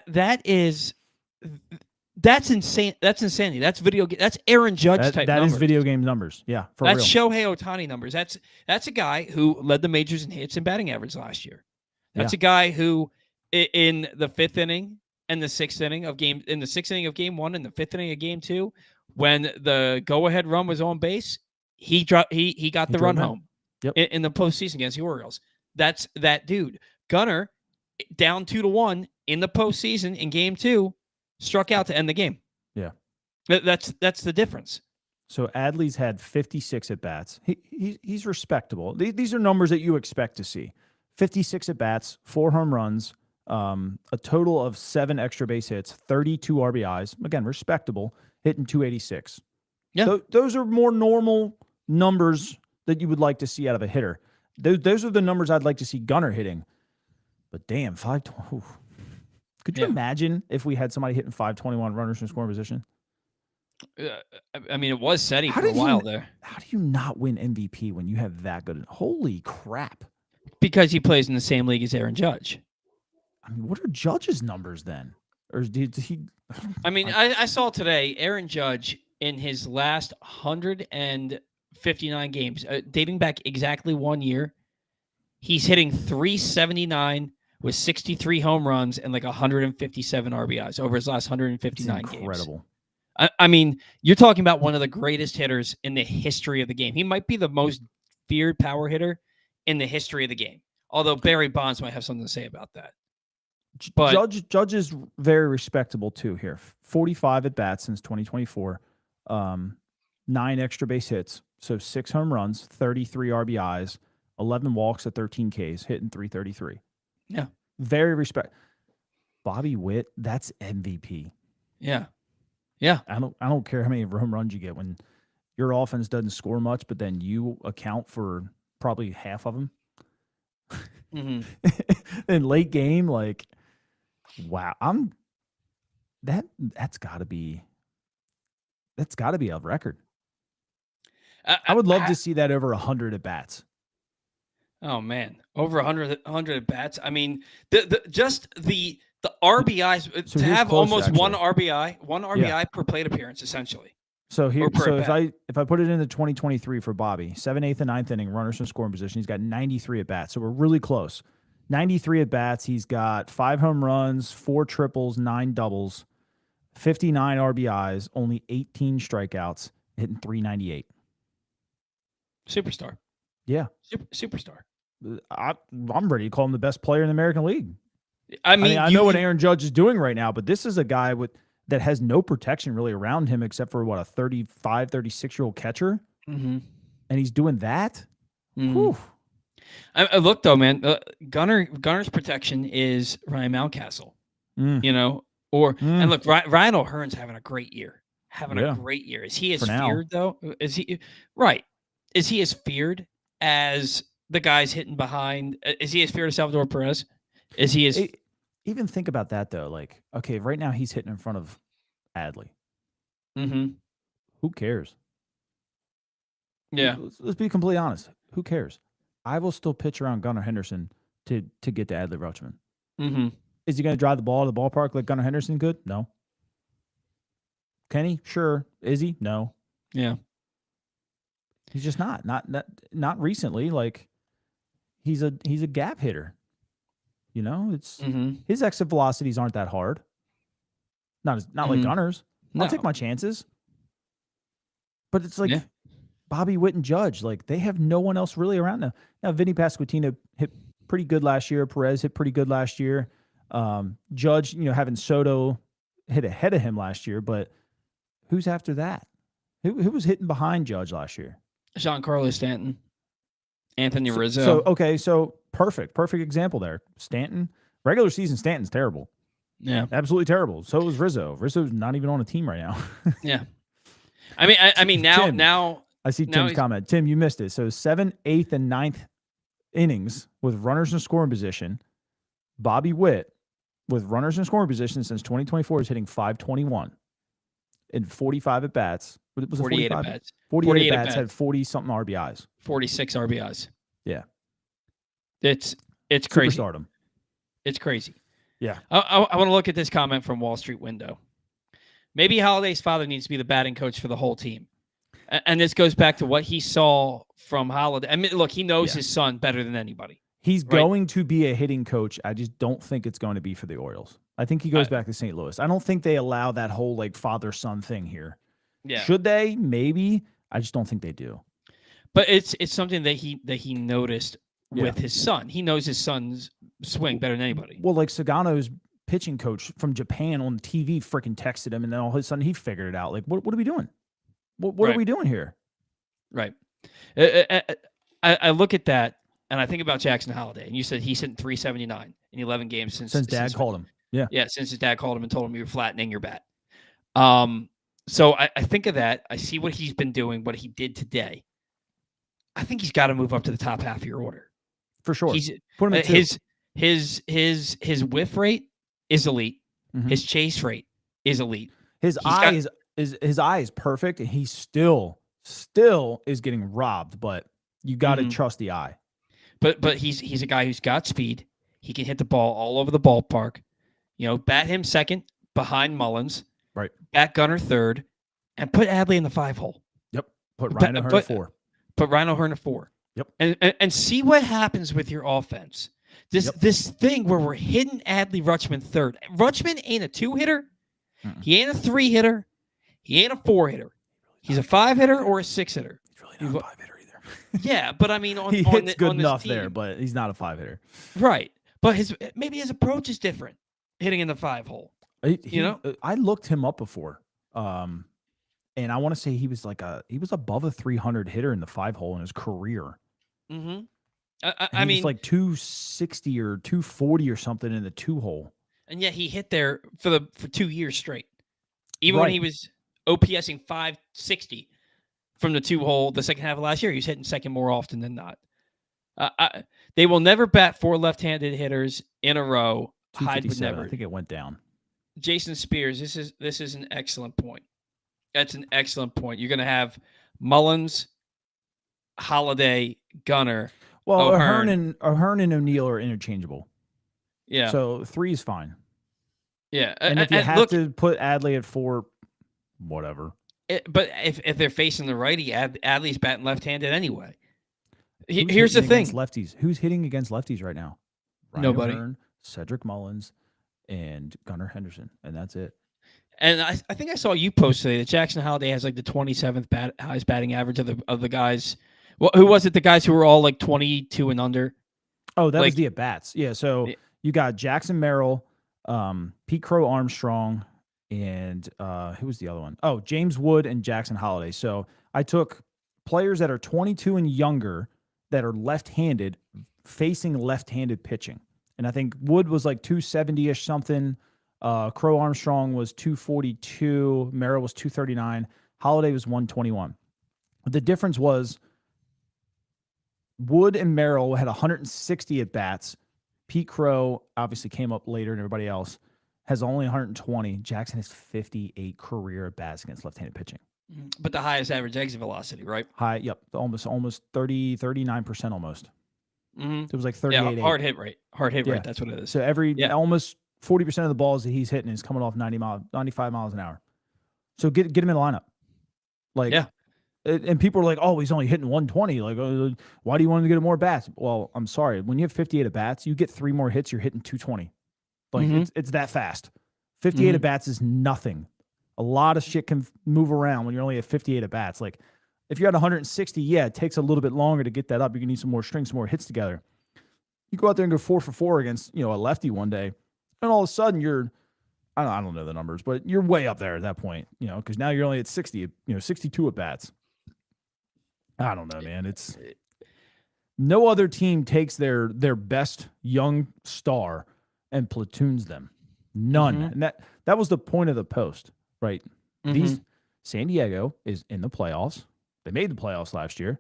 That's insane. That's insanity. That's that's Aaron Judge type that numbers. Is video game numbers. Yeah. That's real. Shohei Ohtani numbers. That's a guy who led the majors in hits and batting average last year. That's a guy who in the 5th inning and the 6th inning of game in the 6th inning of game 1 and the 5th inning of game 2, when the go-ahead run was on base, he got the run home. Yep. In the postseason against the Orioles. That's that dude. Gunnar, down 2-1 in the postseason in game 2, struck out to end the game. Yeah. That's the difference. So Adley's had 56 at-bats. He's respectable. These are numbers that you expect to see. 56 at-bats, 4 home runs, a total of 7 extra base hits, 32 RBIs. Again, respectable, hitting .286. Yeah. Those are more normal numbers that you would like to see out of a hitter. Those are the numbers I'd like to see Gunnar hitting. But damn, 520. Could you imagine if we had somebody hitting 521 runners in scoring position? I mean, it was setting for a while there. How do you not win MVP when you have that good? Holy crap. Because he plays in the same league as Aaron Judge. I mean, what are Judge's numbers then? Or did he? I mean, I saw today Aaron Judge in his last 159 games, dating back exactly 1 year, he's hitting 379 with 63 home runs and like 157 RBIs over his last 159 games. Incredible. I mean, you're talking about one of the greatest hitters in the history of the game. He might be the most feared power hitter in the history of the game. Although Barry Bonds might have something to say about that. But Judge is very respectable too here. 45 at bats since 2024, 9 extra base hits, so 6 home runs, 33 RBIs, 11 walks at 13 Ks, hitting 333. Yeah, very respect. Bobby Witt, that's MVP. Yeah, yeah. I don't care how many home runs you get when your offense doesn't score much, but then you account for probably half of them. In late game, like, wow, that's got to be a record. I would love to see that over 100 at bats. Oh man, over 100 at bats. I mean, the RBIs So to have close, almost actually. one RBI per plate appearance, essentially. So here, if I put it into 2023 for Bobby, 7th, 8th, and 9th inning, runners in scoring position, he's got 93 at bats. So we're really close. 93 at bats. He's got 5 home runs, 4 triples, 9 doubles, 59 RBIs, only 18 strikeouts, hitting 398. Superstar. Yeah, superstar. I'm ready to call him the best player in the American League. I mean, I know what Aaron Judge is doing right now, but this is a guy that has no protection really around him except for a 35, 36-year-old catcher. Mm-hmm. And he's doing that? Mm-hmm. I look, though, man, Gunner's protection is Ryan Mountcastle, you know, and look, Ryan O'Hearn's having a great year. A great year. Is he as feared, though? Is he as feared as the guys hitting behind? Is he as feared as Salvador Perez? Is he as... Even think about that, though. Like, okay, right now he's hitting in front of Adley. Mm-hmm. Who cares? Yeah. Let's be completely honest. Who cares? I will still pitch around Gunnar Henderson to get to Adley Rutschman. Mm-hmm. Is he going to drive the ball to the ballpark like Gunnar Henderson could? No. Can he? Sure. Is he? No. Yeah. He's just not recently. Like, he's a gap hitter. You know, it's his exit velocities aren't that hard. Not like Gunner's. I'll take my chances. But it's like Bobby Witt and Judge, like, they have no one else really around now. Now, Vinny Pasquantino hit pretty good last year. Perez hit pretty good last year. Judge, having Soto hit ahead of him last year, but who's after that? Who was hitting behind Judge last year? Giancarlo Stanton. Anthony Rizzo. So perfect example there. Stanton, regular season Stanton's terrible. Yeah. Absolutely terrible. So was Rizzo. Rizzo's not even on a team right now. Yeah. I mean now I see Tim's comment. Tim, you missed it. So 7th, 8th, and 9th innings with runners in scoring position. Bobby Witt with runners in scoring position since 2024 is hitting 521 in 45 at bats. Was it 48 at bats. 48 at bats, had 40-something RBIs. 46 RBIs. Yeah. It's crazy. Superstardom. It's crazy. Yeah. I want to look at this comment from Wall Street Window. Maybe Holiday's father needs to be the batting coach for the whole team. And this goes back to what he saw from Holiday. I mean, look, he knows his son better than anybody. He's going to be a hitting coach. I just don't think it's going to be for the Orioles. I think he goes back to St. Louis. I don't think they allow that whole like father-son thing here. Yeah. Should they? Maybe. I just don't think they do. But it's something that he noticed with his son. He knows his son's swing better than anybody. Well, like Sagano's pitching coach from Japan on TV freaking texted him, and then all of a sudden he figured it out. Like, what are we doing? What are we doing here? Right. I look at that, and I think about Jackson Holiday, and you said he's hitting 379 in 11 games since Dad called him. Yeah. Yeah, since his dad called him and told him you were flattening your bat. So I think of that. I see what he's been doing, what he did today. I think he's got to move up to the top half of your order. For sure. He's put him at his whiff rate is elite. Mhm. His chase rate is elite. His eye is perfect, and he still is getting robbed. But you got to trust the eye. But he's a guy who's got speed. He can hit the ball all over the ballpark. Bat him second behind Mullins. Right. Bat Gunner third, and put Adley in the 5 hole. Yep. Put Ryan O'Hearn at 4. Put Ryan O'Hearn at 4. Yep. And see what happens with your offense. This thing where we're hitting Adley Rutschman third. Rutschman ain't a 2-hitter. Mm-mm. He ain't a 3-hitter. He ain't a 4-hitter. He's a 5-hitter or a 6-hitter. He's really not a 5-hitter either. Yeah, but I mean, he hits good enough there, but he's not a 5-hitter. Right. But maybe his approach is different, hitting in the 5 hole. I looked him up before. And I want to say he was above a 300 hitter in the 5 hole in his career. Mm-hmm. I mean, like 260 or 240 or something in the 2 hole. And yet he hit there for 2 years straight. Even when he was OPSing 560 from the 2 hole the second half of last year, he was hitting second more often than not. They will never bat 4 left-handed hitters in a row. Hyde would never. I think it went down. Jason Spears, this is an excellent point. That's an excellent point. You're going to have Mullins, Holiday, Gunner. Well, O'Hearn and O'Neill are interchangeable. Yeah. So 3 is fine. Yeah. And if you have to put Adley at 4, whatever. But if they're facing the righty, Adley's batting left-handed anyway. Here's the thing. Lefties. Who's hitting against lefties right now? Ryan Nobody. O'Hearn, Cedric Mullins, and Gunnar Henderson, and that's it. And I think I saw you post today that Jackson Holiday has like the 27th highest batting average of the guys. Well, who was it? The guys who were all like 22 and under. Oh, that was the at bats. Yeah. So you got Jackson Merrill, Pete Crow Armstrong, and who was the other one? Oh, James Wood and Jackson Holiday. So I took players that are 22 and younger that are left-handed facing left-handed pitching. And I think Wood was like 270-ish something. Crow Armstrong was 242. Merrill was 239. Holiday was 121. The difference was Wood and Merrill had 160 at-bats. Pete Crow obviously came up later than everybody else, has only 120. Jackson has 58 career at-bats against left-handed pitching. But the highest average exit velocity, right? High, yep. Almost 39% almost. Mm-hmm. It was like 38. Yeah, hard hit rate. That's what it is. So almost 40% of the balls that he's hitting is coming off 95 miles an hour. So get him in the lineup. And people are like, oh, he's only hitting 120. Like, why do you want him to get more bats? Well, I'm sorry. When you have 58 at bats, you get 3 more hits, you're hitting 220. Like it's that fast. 58 at bats is nothing. A lot of shit can move around when you're only at 58 at bats. Like if you're at 160, yeah, it takes a little bit longer to get that up. You're gonna need some more strings, some more hits together. You go out there and go 4 for 4 against a lefty one day, and all of a sudden you're I don't know the numbers, but you're way up there at that point, because now you're only at 60, 62 at bats. I don't know, man. It's no other team takes their best young star and platoons them. None. And that was the point of the post, right? San Diego is in the playoffs. They made the playoffs last year.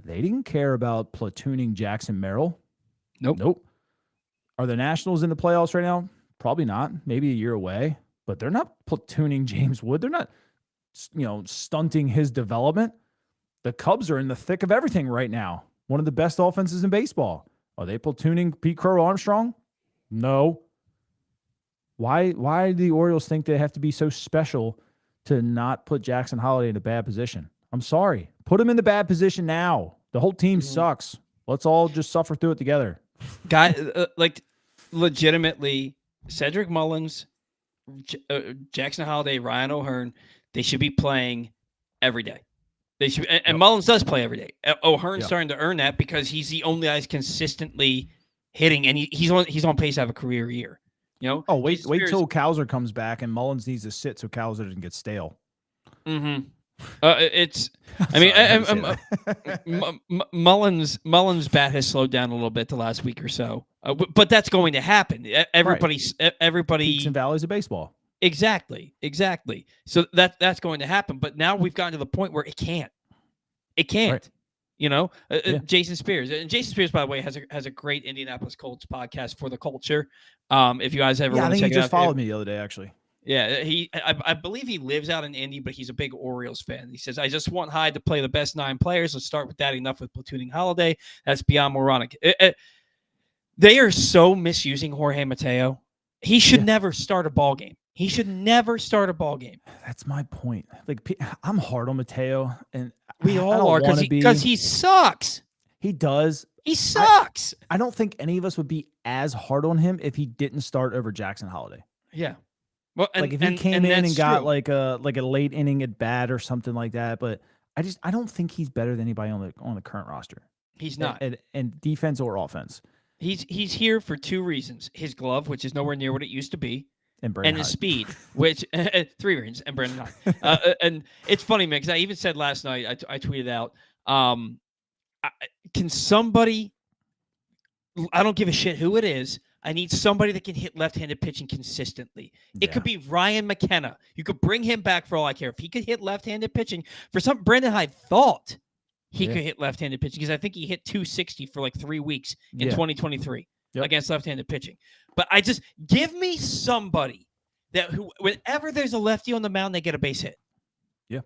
They didn't care about platooning Jackson Merrill. Nope. Are the Nationals in the playoffs right now? Probably not. Maybe a year away. But they're not platooning James Wood. They're not, stunting his development. The Cubs are in the thick of everything right now. One of the best offenses in baseball. Are they platooning Pete Crow Armstrong? No. Why do the Orioles think they have to be so special to not put Jackson Holiday in a bad position? I'm sorry. Put him in the bad position now. The whole team sucks. Let's all just suffer through it together. Legitimately, Cedric Mullins, Jackson Holiday, Ryan O'Hearn, they should be playing every day. They should, and Mullins does play every day. O'Hearn's starting to earn that because he's the only guy consistently hitting, and he's on pace to have a career year. Wait till Cowser comes back, and Mullins needs to sit so Cowser doesn't get stale. Mullins' bat has slowed down a little bit the last week or so, but that's going to happen. Everybody peaks and valleys of baseball. Exactly. So that's going to happen. But now we've gotten to the point where it can't. Right. Jason Spears. And Jason Spears, by the way, has a great Indianapolis Colts podcast for the culture. If you guys ever Yeah, I want to think check he it just out. followed me the other day, actually. Yeah, I believe he lives out in Indy, but he's a big Orioles fan. He says, I just want Hyde to play the best 9 players. Let's start with that. Enough with platooning Holiday. That's beyond moronic. They are so misusing Jorge Mateo. He should never start a ball game. He should never start a ball game. That's my point. Like, I'm hard on Mateo, and we all are because he sucks. He does. He sucks. I don't think any of us would be as hard on him if he didn't start over Jackson Holiday. Yeah. Well, like if he came in and got like a late inning at bat or something like that, but I don't think he's better than anybody on the current roster. He's not. And defense or offense. He's here for 2 reasons: his glove, which is nowhere near what it used to be, and his speed, which 3 reasons, and Brandon Hyde. And it's funny, man, because I even said last night, I tweeted out, can somebody? I don't give a shit who it is. I need somebody that can hit left-handed pitching consistently. It could be Ryan McKenna. You could bring him back for all I care. If he could hit left-handed pitching, for some, Brandon Hyde thought he could hit left-handed pitching because I think he hit 260 for like 3 weeks in 2023 against left-handed pitching. But I just give me somebody that whenever there's a lefty on the mound, they get a base hit. Yeah.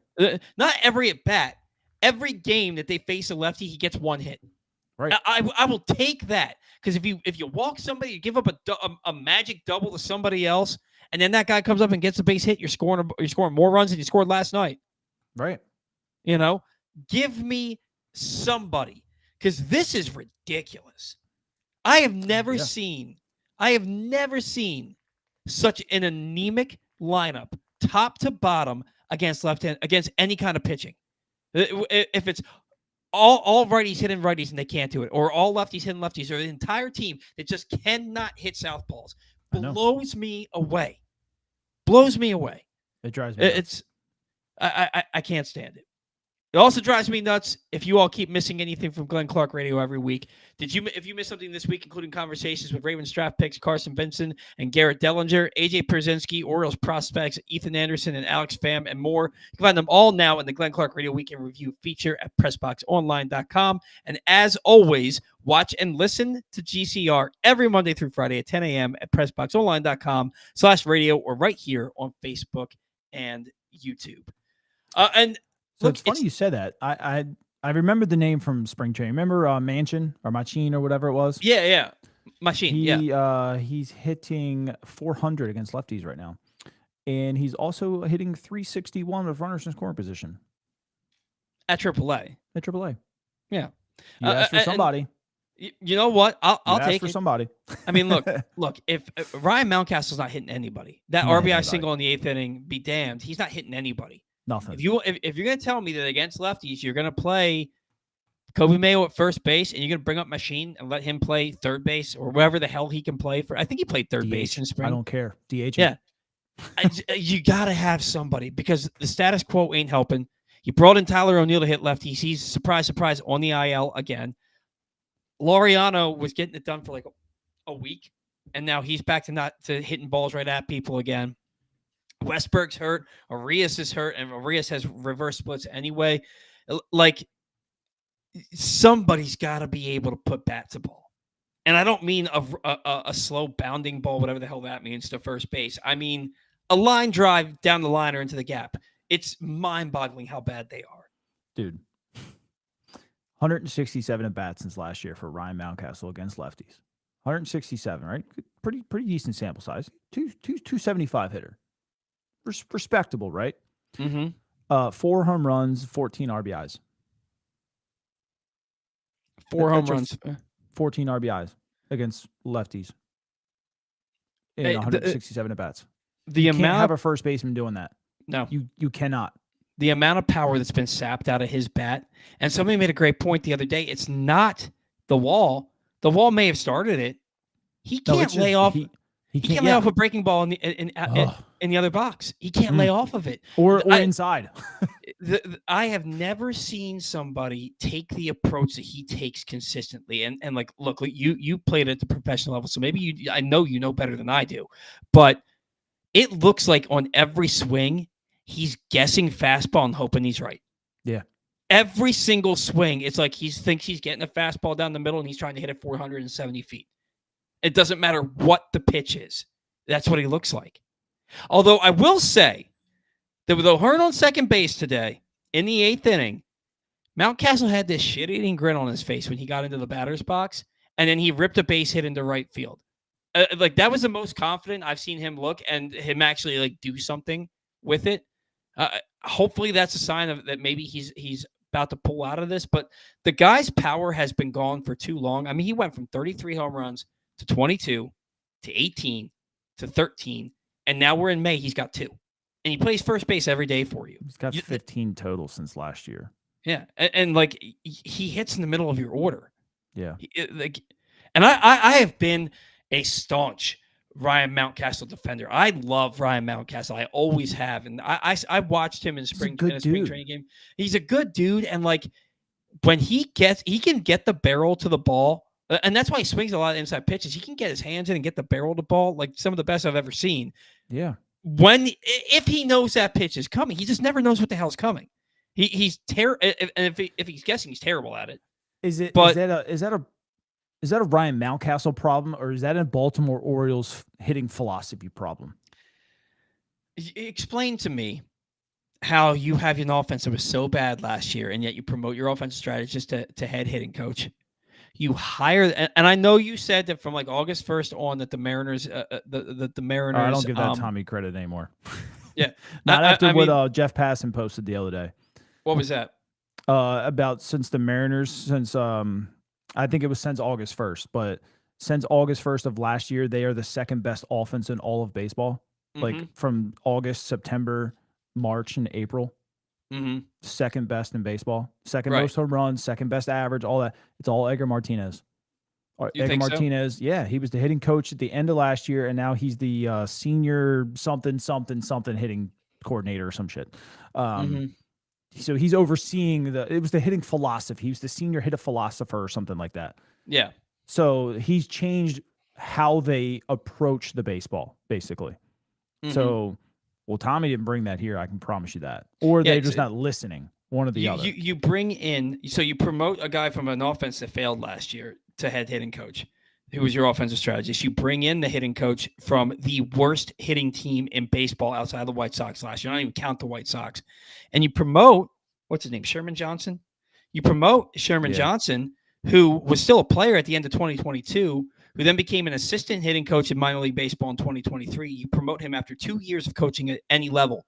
Not every at bat. Every game that they face a lefty, he gets 1 hit. Right. I will take that because if you walk somebody, you give up a magic double to somebody else, and then that guy comes up and gets a base hit, you're scoring more runs than you scored last night. Right. Give me somebody because this is ridiculous. I have never seen such an anemic lineup, top to bottom, against any kind of pitching. If it's all righties hitting righties and they can't do it, or all lefties hitting lefties, or the entire team that just cannot hit southpaws, blows me away. It drives me nuts. I can't stand it. It also drives me nuts if you all keep missing anything from Glenn Clark Radio every week. If you missed something this week, including conversations with Ravens draft picks Carson Benson and Garrett Dellinger, AJ Pierzynski, Orioles prospects Ethan Anderson and Alex Pham, and more, you can find them all now in the Glenn Clark Radio Weekend Review feature at PressBoxOnline.com. And as always, watch and listen to GCR every Monday through Friday at 10 a.m. at PressBoxOnline.com/radio or right here on Facebook and YouTube. So it's funny you said that. I remember the name from spring training. Remember Manchin or Machine or whatever it was? Yeah. Machine, he's hitting 400 against lefties right now. And he's also hitting 361 with runners in scoring position. At AAA. Yeah. You asked for somebody. You know what? I'll take for somebody. I mean, look. If Ryan Mountcastle's not hitting anybody, that RBI single in the 8th inning, be damned, he's not hitting anybody. Nothing. If you're going to tell me that against lefties, you're going to play Kobe Mayo at first base and you're going to bring up Machine and let him play third base or wherever the hell he can play for. I think he played third base in spring. I don't care. DH. Yeah. You got to have somebody because the status quo ain't helping. You brought in Tyler O'Neill to hit lefties. He's surprise on the IL again. Laureano was getting it done for like a week, and now he's back to hitting balls right at people again. Westberg's hurt. Arias is hurt, and Arias has reverse splits anyway. Like, somebody's got to be able to put bat to ball. And I don't mean a slow bounding ball, whatever the hell that means, to first base. I mean a line drive down the line or into the gap. It's mind-boggling how bad they are. Dude. 167 at bats since last year for Ryan Mountcastle against lefties. 167, right? Pretty decent sample size. 275 hitter. Respectable, right? Mm-hmm. 4 home runs, 14 RBIs. 4 home runs. 14 RBIs against lefties in 167 at bats. You can't have a first baseman doing that. No. You cannot. The amount of power that's been sapped out of his bat. And somebody made a great point the other day. It's not the wall. The wall may have started it. He can't lay off. He can't lay off a breaking ball in the other box. He can't lay off of it. Or inside. I have never seen somebody take the approach that he takes consistently. And like, look, you played at the professional level, so maybe I know you know better than I do. But it looks like on every swing, he's guessing fastball and hoping he's right. Yeah. every single swing, it's like he thinks he's getting a fastball down the middle and he's trying to hit it 470 feet. It doesn't matter what the pitch is. That's what he looks like. Although I will say that with O'Hearn on second base today in the 8th inning, Mountcastle had this shit-eating grin on his face when he got into the batter's box, and then he ripped a base hit into right field. Like that was the most confident I've seen him look, and him actually like do something with it. Hopefully, that's a sign of that. Maybe he's about to pull out of this. But the guy's power has been gone for too long. I mean, he went from 33 home runs to 22 to 18 to 13, and now we're in May. He's got 2, and he plays first base every day for you. He's got 15 total since last year. Yeah, and like he hits in the middle of your order. Yeah, and I have been a staunch Ryan Mountcastle defender. I love Ryan Mountcastle. I always have, and I watched him in a spring training game. He's a good dude, and like when he can get the barrel to the ball, and that's why he swings a lot of inside pitches. He can get his hands in and get the barrel to the ball, like some of the best I've ever seen. Yeah. If he knows that pitch is coming, he just never knows what the hell's coming. He's terrible, and if he's guessing, he's terrible at it. Is that a Ryan Mountcastle problem, or is that a Baltimore Orioles hitting philosophy problem? Explain to me how you have an offense that was so bad last year, and yet you promote your offensive strategist to head hitting coach. You hire, and I know you said that from like August 1st on that the Mariners, the Mariners. I don't give that Tommy credit anymore. Yeah, not after what Jeff Passan posted the other day. What was that? About since the Mariners, I think it was since August 1st, but since August 1st of last year, they are the second best offense in all of baseball. Mm-hmm. Like from August, September, March, and April. Mm-hmm. Second best in baseball. Second most home runs, second best average, all that. It's all Edgar Martinez. Edgar Martinez, so? Yeah, he was the hitting coach at the end of last year, and now he's the senior something hitting coordinator or some shit. So he's overseeing it was the hitting philosophy. He was the senior hitter philosopher or something like that. Yeah. So he's changed how they approach the baseball, basically. Mm-hmm. So, well, Tommy didn't bring that here. I can promise you that. Or they're just not listening. One or the other. You bring in, so you promote a guy from an offense that failed last year to head hitting coach, who was your offensive strategist. You bring in the hitting coach from the worst hitting team in baseball outside of the White Sox last year. I don't even count the White Sox. And you promote, what's his name, Sherman Johnson? You promote Sherman Johnson, who was still a player at the end of 2022, who then became an assistant hitting coach in minor league baseball in 2023. You promote him after 2 years of coaching at any level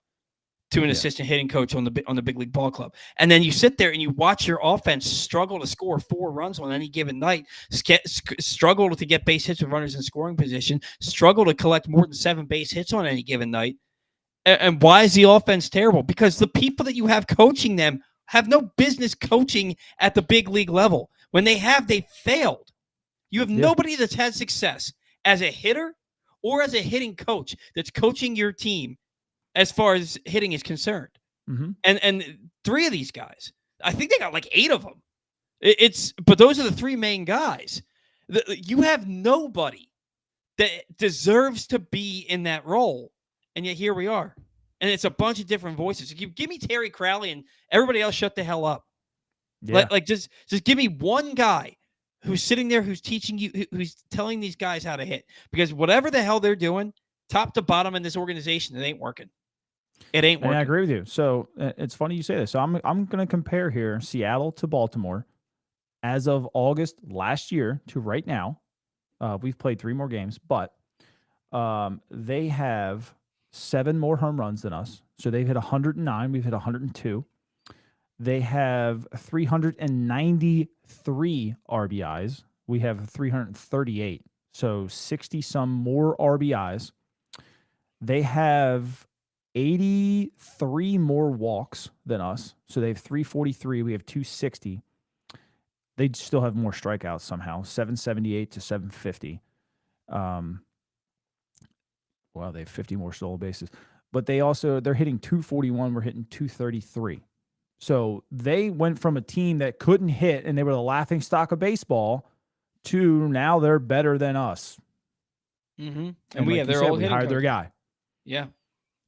to an assistant hitting coach on the big league ball club. And then you sit there and you watch your offense struggle to score 4 runs on any given night, struggle to get base hits with runners in scoring position, struggle to collect more than 7 base hits on any given night. And why is the offense terrible? Because the people that you have coaching them have no business coaching at the big league level. When they failed. You have nobody that's had success as a hitter or as a hitting coach that's coaching your team as far as hitting is concerned. Mm-hmm. And 3 of these guys, I think they got like 8 of them. But those are the 3 main guys. You have nobody that deserves to be in that role. And yet here we are. And it's a bunch of different voices. Give me Terry Crowley and everybody else shut the hell up. Yeah. Like just give me one guy who's sitting there, who's teaching you, who's telling these guys how to hit. Because whatever the hell they're doing, top to bottom in this organization, it ain't working. It ain't working. And I agree with you. So it's funny you say this. So I'm going to compare here Seattle to Baltimore as of August last year to right now. We've played 3 more games, but they have 7 more home runs than us. So they've hit 109. We've hit 102. They have 393 RBIs. We have 338. So 60-some more RBIs. They have 83 more walks than us. So they have 343. We have 260. They still have more strikeouts somehow, 778 to 750. Well, they have 50 more stolen bases. But they're hitting 241. We're hitting 233. So they went from a team that couldn't hit and they were the laughingstock of baseball to now they're better than us. Mm-hmm. And we hired their guy. Yeah.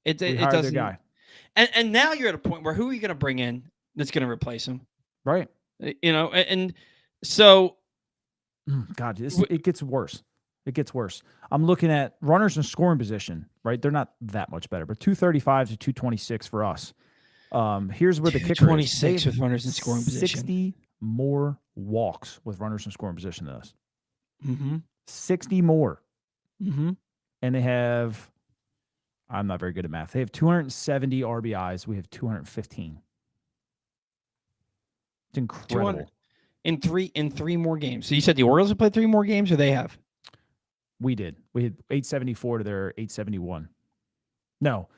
It doesn't. Their guy. And now you're at a point where who are you going to bring in that's going to replace him. Right. And so God, it gets worse. It gets worse. I'm looking at runners in scoring position, right? They're not that much better, but 235 to 226 for us. Here's where the kicker is. 226 with runners in scoring 60 position. 60 more walks with runners in scoring position than us. Mm-hmm. 60 more. Mm-hmm. And they have, I'm not very good at math. They have 270 RBIs. We have 215. It's incredible. In three more games. So you said the Orioles have played 3 more games, or they have? We did. We had 874 to their 871. No,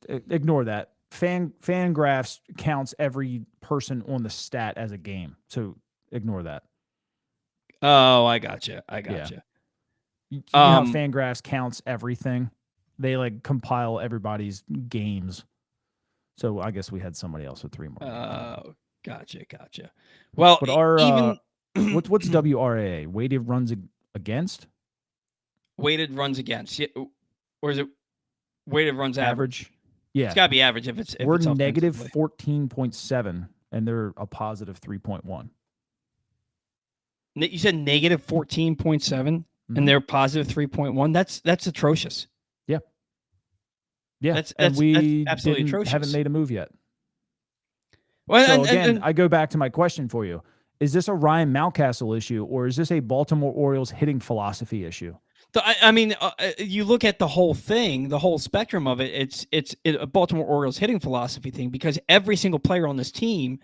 ignore that. Fangraphs counts every person on the stat as a game, so ignore that. Oh, I gotcha. You know how Fangraphs counts everything? They compile everybody's games. So I guess we had somebody else with 3 more. Oh, gotcha. Well, but our what's WRAA? Weighted runs against? Weighted runs against, or is it weighted runs average? Yeah, it's got to be average if we're it's negative 14.7, and they're a positive 3.1. You said negative 14.7, and they're positive 3.1. That's atrocious. Yeah. That's absolutely atrocious. Haven't made a move yet. Well, so I go back to my question for you: is this a Ryan Mountcastle issue, or is this a Baltimore Orioles hitting philosophy issue? I mean, you look at the whole thing, the whole spectrum of it. It's a Baltimore Orioles hitting philosophy thing, because every single player on this team,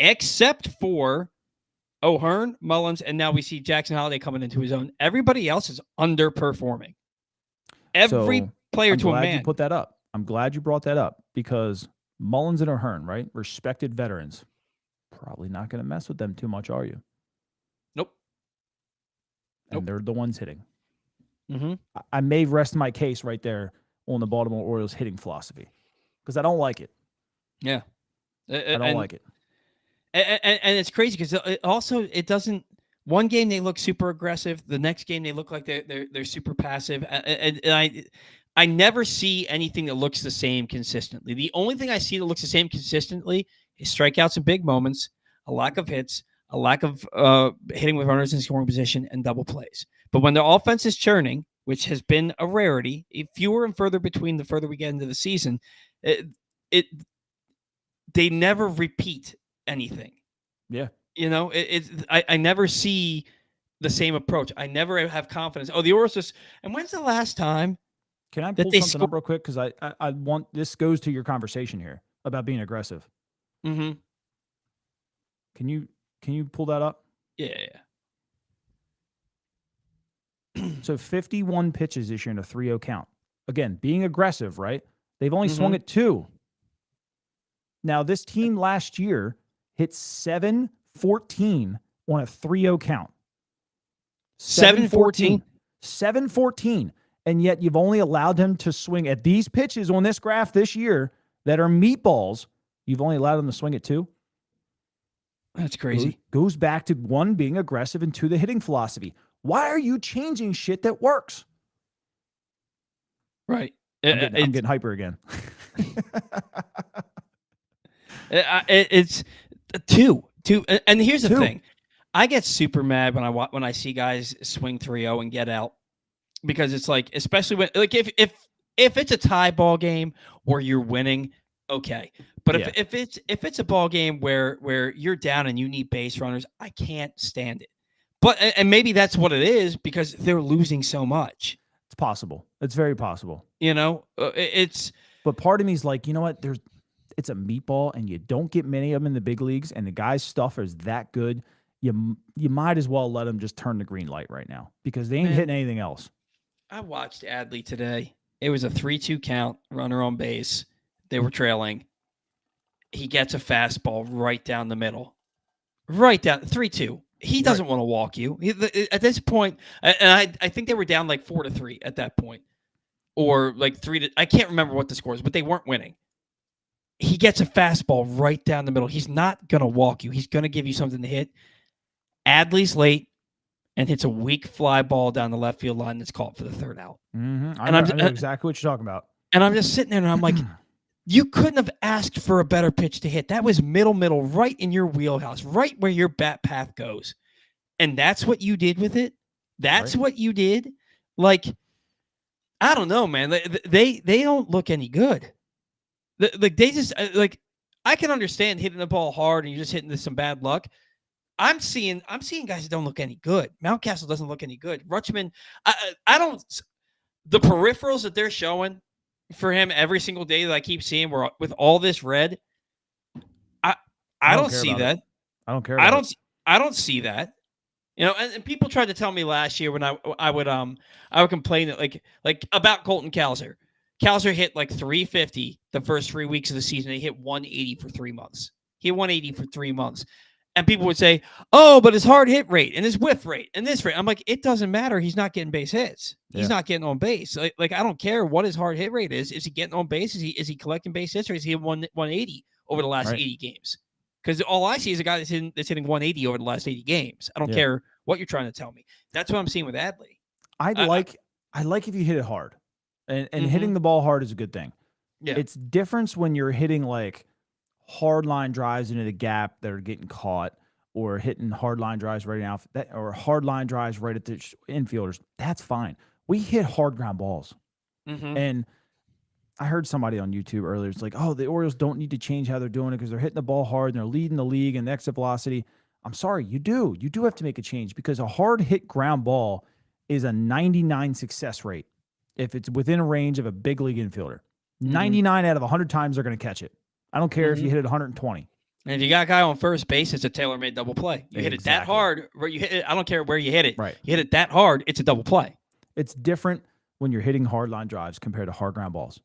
except for O'Hearn, Mullins, and now we see Jackson Holiday coming into his own, everybody else is underperforming. Every player to a man. I'm glad you put that up. I'm glad you brought that up, because Mullins and O'Hearn, right, respected veterans, probably not going to mess with them too much, are you? Nope. And they're the ones hitting. Mm-hmm. I may rest my case right there on the Baltimore Orioles hitting philosophy, because I don't like it. Yeah. I don't like it. And it's crazy because it doesn't. One game they look super aggressive. The next game they look like they're super passive. And I never see anything that looks the same consistently. The only thing I see that looks the same consistently is strikeouts in big moments, a lack of hits, a lack of hitting with runners in scoring position, and double plays. But when the offense is churning, which has been a rarity, fewer and further between the further we get into the season, they never repeat anything. Yeah. I never see the same approach. I never have confidence. Oh, the Orioles just, and when's the last time? Can I pull something up real quick? Because I want, this goes to your conversation here about being aggressive. Mm-hmm. Can you pull that up? Yeah. So 51 pitches this year in a 3-0 count. Again, being aggressive, right? They've only swung at 2. Now, this team last year hit 714 on a 3-0 count. 714? 714. And yet you've only allowed them to swing at these pitches on this graph this year that are meatballs. You've only allowed them to swing at 2. That's crazy. Goes back to 1, being aggressive, and 2, the hitting philosophy. Why are you changing shit that works? Right. I'm getting hyper again. It's 2. And here's the thing. I get super mad when I see guys swing 3-0 and get out, because it's like, especially when, like, if it's a tie ball game or you're winning, okay. But if it's a ball game where you're down and you need base runners, I can't stand it. But and maybe that's what it is, because they're losing so much. It's possible. It's very possible. But part of me is like, you know what? It's a meatball, and you don't get many of them in the big leagues, and the guy's stuff is that good. You might as well let them just turn the green light right now, because they ain't hitting anything else. I watched Adley today. It was a 3-2 count, runner on base. They were trailing. He gets a fastball right down the middle. Right down, 3-2. He doesn't want to walk you. At this point, and I think they were down like 4-3 at that point. Or like 3 I can't remember what the score is, but they weren't winning. He gets a fastball right down the middle. He's not going to walk you. He's going to give you something to hit. Adley's late and hits a weak fly ball down the left field line that's called for the 3rd out. Mm-hmm. I know exactly what you're talking about. And I'm just sitting there and I'm like, You couldn't have asked for a better pitch to hit. That was middle, right in your wheelhouse, right where your bat path goes. And that's what you did with it. That's Right. what you did. Like, I don't know, man. They don't look any good. Like they just like I can understand hitting the ball hard and you're just hitting some bad luck. I'm seeing guys that don't look any good. Mountcastle doesn't look any good. Rutschman, I don't. The peripherals that they're showing for him every single day that I keep seeing, where with all this red, I I I don't don't care see about it. that. I don't care I about it. don't I don't see that. And people tried to tell me last year when I would complain that like about Colton Cowser. Cowser hit like 350 the first 3 weeks of the season. He hit 180 for 3 months. He hit 180 for 3 months. And people would say, "Oh, but his hard hit rate and his whiff rate and this rate." I'm like, it doesn't matter. He's not getting base hits. He's Yeah. not getting on base. Like I don't care what his hard hit rate is. Is he getting on base? Is he collecting base hits, or is he at 180 over the last Right. 80 games? Because all I see is a guy that's hitting 180 over the last 80 games. I don't Yeah. care what you're trying to tell me. That's what I'm seeing with Adley. I I like I like if you hit it hard. And mm-hmm. hitting the ball hard is a good thing. Yeah. It's difference when you're hitting like hard line drives into the gap that are getting caught, or hitting hard line drives right now that, or hard line drives right at the infielders. That's fine. We hit hard ground balls. Mm-hmm. And I heard somebody on YouTube earlier. It's like, oh, the Orioles don't need to change how they're doing it because they're hitting the ball hard and they're leading the league in exit velocity. I'm sorry, you do. You do have to make a change because a hard hit ground ball is a 99 success rate if it's within a range of a big league infielder. Mm-hmm. 99 out of 100 times they're going to catch it. I don't care if you hit it 120. And if you got a guy on first base, it's a tailor-made double play. You hit it that hard, where you hit it. I don't care where you hit it. Right. You hit it that hard, it's a double play. It's different when you're hitting hard line drives compared to hard ground balls.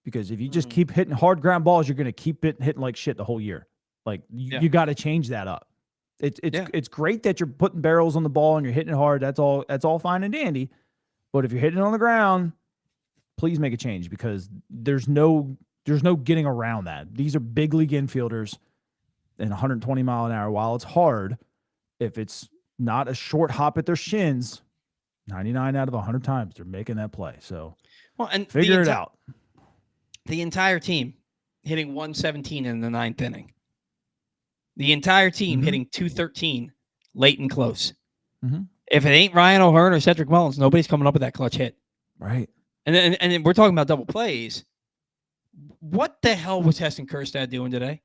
Because if you just keep hitting hard ground balls, you're going to keep hitting like shit the whole year. Like you got to change that up. It's great that you're putting barrels on the ball and you're hitting it hard. That's all fine and dandy. But if you're hitting it on the ground, please make a change because there's no getting around that. These are big league infielders in 120 mile an hour. While it's hard, if it's not a short hop at their shins, 99 out of 100 times they're making that play. So and figure it out. The entire team hitting 117 in the ninth inning. The entire team hitting 213 late and close. Mm-hmm. If it ain't Ryan O'Hearn or Cedric Mullins, nobody's coming up with that clutch hit. Right. And then we're talking about double plays. What the hell was Heston Kjerstad doing today?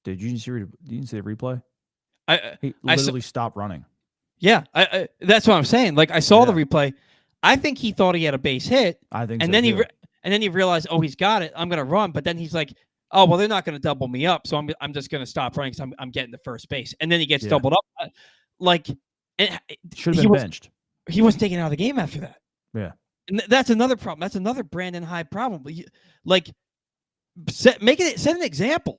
Did you see the replay? He I literally stopped running. Yeah, that's what I'm saying. Like I saw the replay. I think he thought he had a base hit. I think, and so then too. And then he realized, oh, he's got it. I'm gonna run. But then he's like, oh, well, they're not gonna double me up, so I'm just gonna stop running because I'm getting to first base. And then he gets doubled up. Should have been benched. He wasn't taken out of the game after that. Yeah, and that's another problem. That's another Brandon Hyde problem. Like, set an example.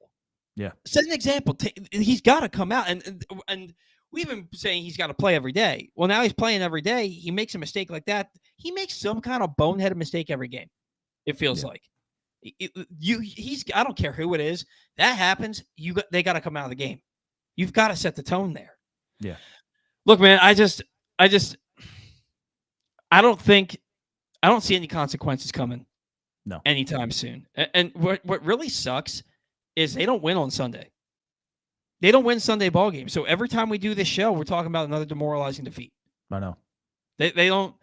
Yeah, set an example. He's got to come out and we've been saying he's got to play every day. Well, now he's playing every day. He makes a mistake like that. He makes some kind of boneheaded mistake every game. It feels like he's. I don't care who it is. That happens. They got to come out of the game. You've got to set the tone there. Yeah. Look, man. I don't see any consequences coming. No. Anytime soon. And what really sucks is they don't win on Sunday. They don't win Sunday ball games. So every time we do this show, we're talking about another demoralizing defeat. I know. They don't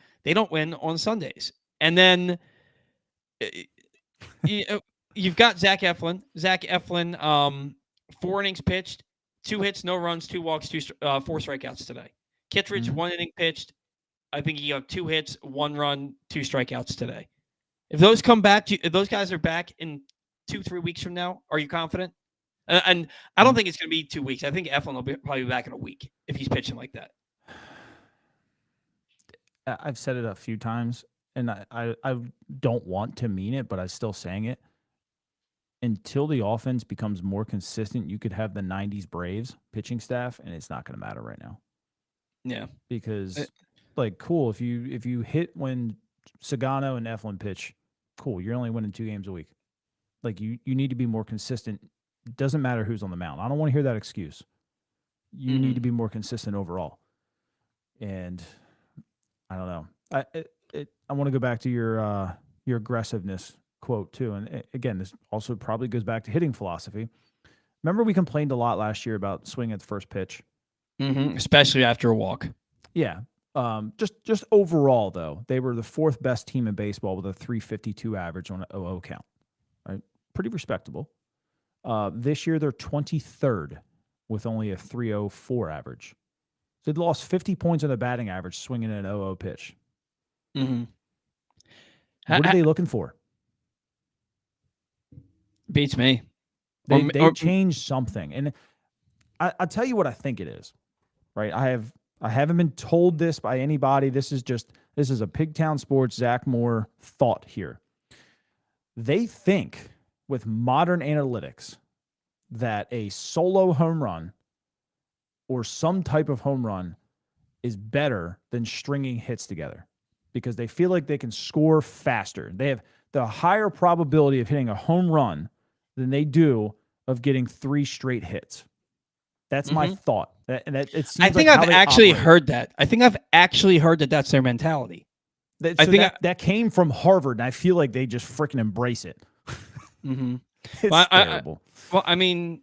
win on Sundays. And then you've got Zach Eflin. 4 innings pitched, 2 hits, no runs, 2 walks, 4 strikeouts today. Kittredge, 1 inning pitched. I think he got 2 hits, 1 run, 2 strikeouts today. If those come back, if those guys are back in 2-3 weeks from now, are you confident? And I don't think it's going to be 2 weeks. I think Eflin will probably be back in a week if he's pitching like that. I've said it a few times, and I don't want to mean it, but I'm still saying it. Until the offense becomes more consistent, you could have the 90s Braves pitching staff, and it's not going to matter right now. Yeah. Because, cool, if you hit when Sagano and Eflin pitch, cool, you're only winning 2 games a week. Like, you need to be more consistent. It doesn't matter who's on the mound. I don't want to hear that excuse. You need to be more consistent overall. And I don't know. I want to go back to your aggressiveness quote too. And again, this also probably goes back to hitting philosophy. Remember, we complained a lot last year about swinging at the first pitch. Especially after a walk. Yeah. Just overall though, they were the fourth best team in baseball with a 352 average on an 0-0 count. Right, pretty respectable. This year they're 23rd with only a 304 average. So they lost 50 points on the batting average swinging an 0-0 pitch. What are they looking for? Beats me. They changed something, and I'll tell you what I think it is. Right, I haven't been told this by anybody. This is a Pigtown Sports Zach Moore thought here. They think with modern analytics that a solo home run or some type of home run is better than stringing hits together because they feel like they can score faster. They have the higher probability of hitting a home run than they do of getting 3 straight hits. That's my thought. It seems I think I've actually heard that. I think I've actually heard that that's their mentality. That came from Harvard, and I feel like they just freaking embrace it. It's terrible. Well, I mean,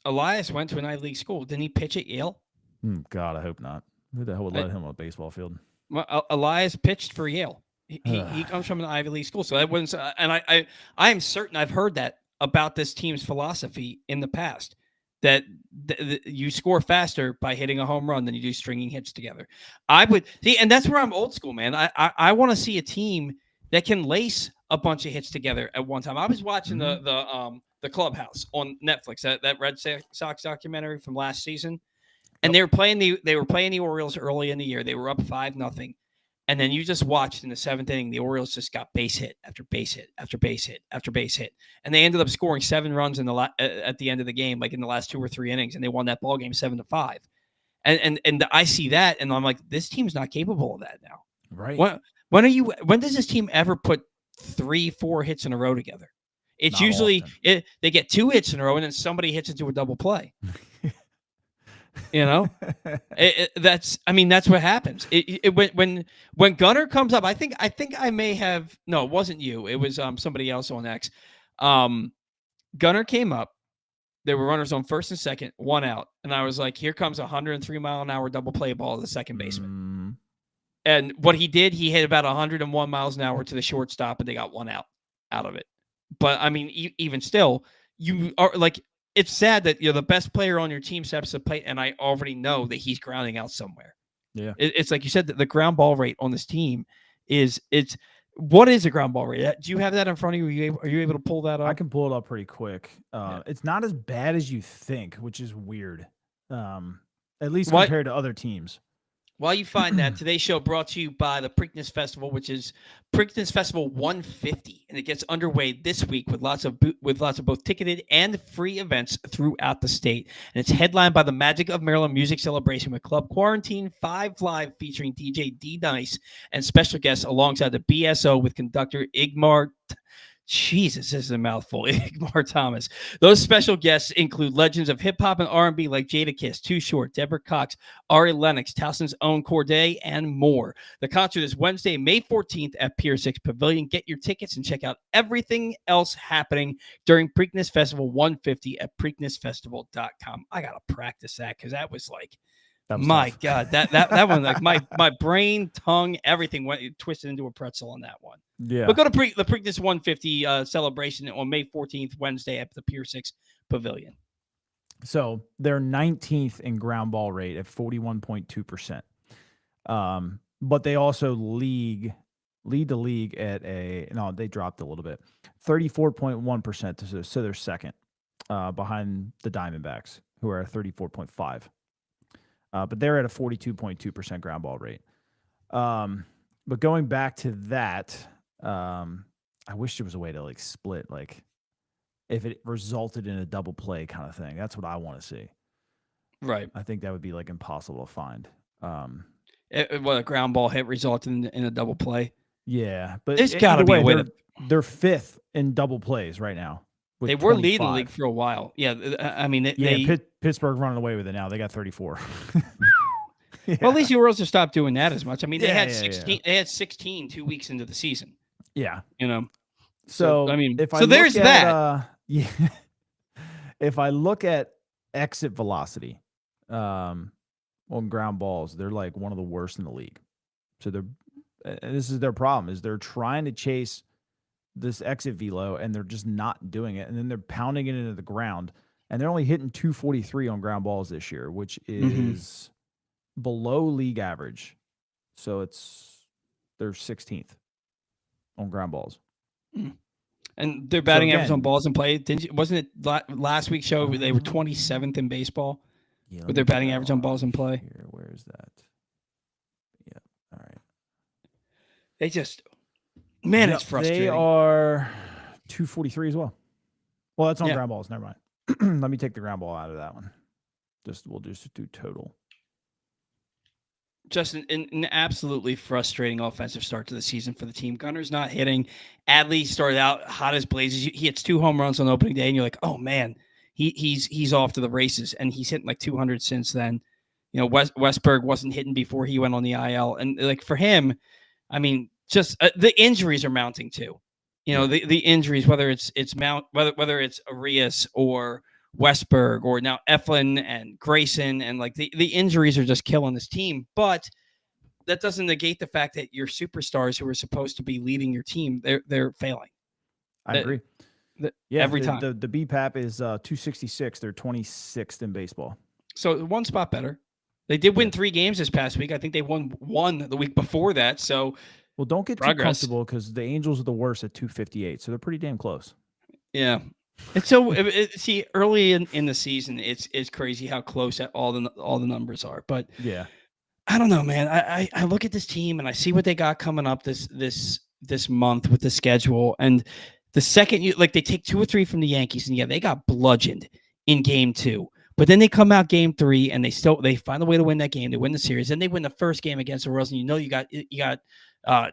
Elias went to an Ivy League school. Didn't he pitch at Yale? God, I hope not. Who the hell would let him on a baseball field? Well, Elias pitched for Yale. He comes from an Ivy League school, so that wouldn't. And I am certain I've heard that about this team's philosophy in the past. That you score faster by hitting a home run than you do stringing hits together. I would see, and that's where I'm old school, man. I want to see a team that can lace a bunch of hits together at one time. I was watching the Clubhouse on Netflix, that Red Sox documentary from last season, and they were playing the Orioles early in the year. They were up 5-0. And then you just watched in the 7th inning, the Orioles just got base hit after base hit after base hit after base hit, and they ended up scoring 7 runs at the end of the game, like in the last 2 or 3 innings, and they won that ball game 7-5. And I see that, and I'm like, this team's not capable of that now. Right? When does this team ever put 3-4 hits in a row together? It's not usually they get 2 hits in a row, and then somebody hits into a double play. You know, that's what happens. When Gunnar comes up, I think I may have, no, it wasn't you. It was somebody else on X. Gunnar came up. There were runners on first and second, 1 out, and I was like, here comes a 103-mile-an-hour double play ball to the second baseman. And what he did, he hit about 101 miles an hour to the shortstop, and they got 1 out of it. But I mean, even still, you are like. It's sad that you're the best player on your team steps to plate, and I already know that he's grounding out somewhere. Yeah, it's like you said that the ground ball rate on this team what is a ground ball rate? Do you have that in front of you? Are you able to pull that up? I can pull it up pretty quick. It's not as bad as you think, which is weird. At least compared to other teams. While you find that, today's show brought to you by the Preakness Festival, which is Preakness Festival 150, and it gets underway this week with lots of both ticketed and free events throughout the state. And it's headlined by the Magic of Maryland Music Celebration with Club Quarantine 5 Live featuring DJ D Nice and special guests alongside the BSO with conductor Igmar. Jesus, this is a mouthful. Igmar Thomas. Those special guests include legends of hip-hop and R&B like Jadakiss, Too Short, Deborah Cox, Ari Lennox, Towson's own Corday, and more. The concert is Wednesday, May 14th at Pier 6 Pavilion. Get your tickets and check out everything else happening during Preakness Festival 150 at preaknessfestival.com. I got to practice that because that was like, my tough. God, that one, like my brain, tongue, everything went twisted into a pretzel on that one. Yeah. But go to the Preakness 150 celebration on May 14th, Wednesday at the Pier 6 Pavilion. So they're 19th in ground ball rate at 41.2%. But they also lead the league at they dropped a little bit, 34.1%. So they're second behind the Diamondbacks, who are at 34.5%. But they're at a 42.2% ground ball rate. But going back to that, I wish there was a way to like split, like if it resulted in a double play kind of thing. That's what I want to see. Right. I think that would be like impossible to find. A ground ball hit resulted in a double play. Yeah, but there's got to be a way. They're 5th in double plays right now. They were leading the league for a while. Yeah, I mean, Pittsburgh running away with it now. They got 34. Yeah. Well, at least the Orioles have stopped doing that as much. I mean, they had 16. They had 16 2 weeks into the season. Yeah, you know. So I mean, if I so there's look at, that. yeah, if I look at exit velocity, on ground balls, they're like one of the worst in the league. So and this is their problem, is they're trying to chase this exit velo and they're just not doing it. And then they're pounding it into the ground and they're only hitting 243 on ground balls this year, which is below league average. So they're 16th on ground balls. And their batting average on balls in play, wasn't it last week's show they were 27th in baseball with their batting average on balls in play? Here, where is that? Yeah, all right. They just, man, it's frustrating. They are 243 as well. Well, that's on ground balls. Never mind. Let me take the ground ball out of that one. We'll just do total. Just an absolutely frustrating offensive start to the season for the team. Gunner's not hitting. Adley started out hot as blazes. He hits 2 home runs on opening day, and you're like, oh man, he's off to the races, and he's hitting like 200 since then. You know, Westberg wasn't hitting before he went on the IL, and like for him, I mean, just the injuries are mounting too. You know, the injuries, whether it's whether it's Arias or Westberg or now Eflin and Grayson, and like the injuries are just killing this team. But that doesn't negate the fact that your superstars who are supposed to be leading your team, they're failing. I agree. Every time. The BPAP is 266. They're 26th in baseball. So one spot better. They did win 3 games this past week. I think they won 1 the week before that. So, well, don't get too comfortable because the Angels are the worst at 258. So they're pretty damn close. Yeah. And so, see, early in the season, it's crazy how close all the numbers are. But yeah, I don't know, man. I look at this team and I see what they got coming up this month with the schedule, and the second they take 2 or 3 from the Yankees, and they got bludgeoned in game 2. But then they come out game 3 and they find a way to win that game. They win the series. Then they win the first game against the Royals, and you got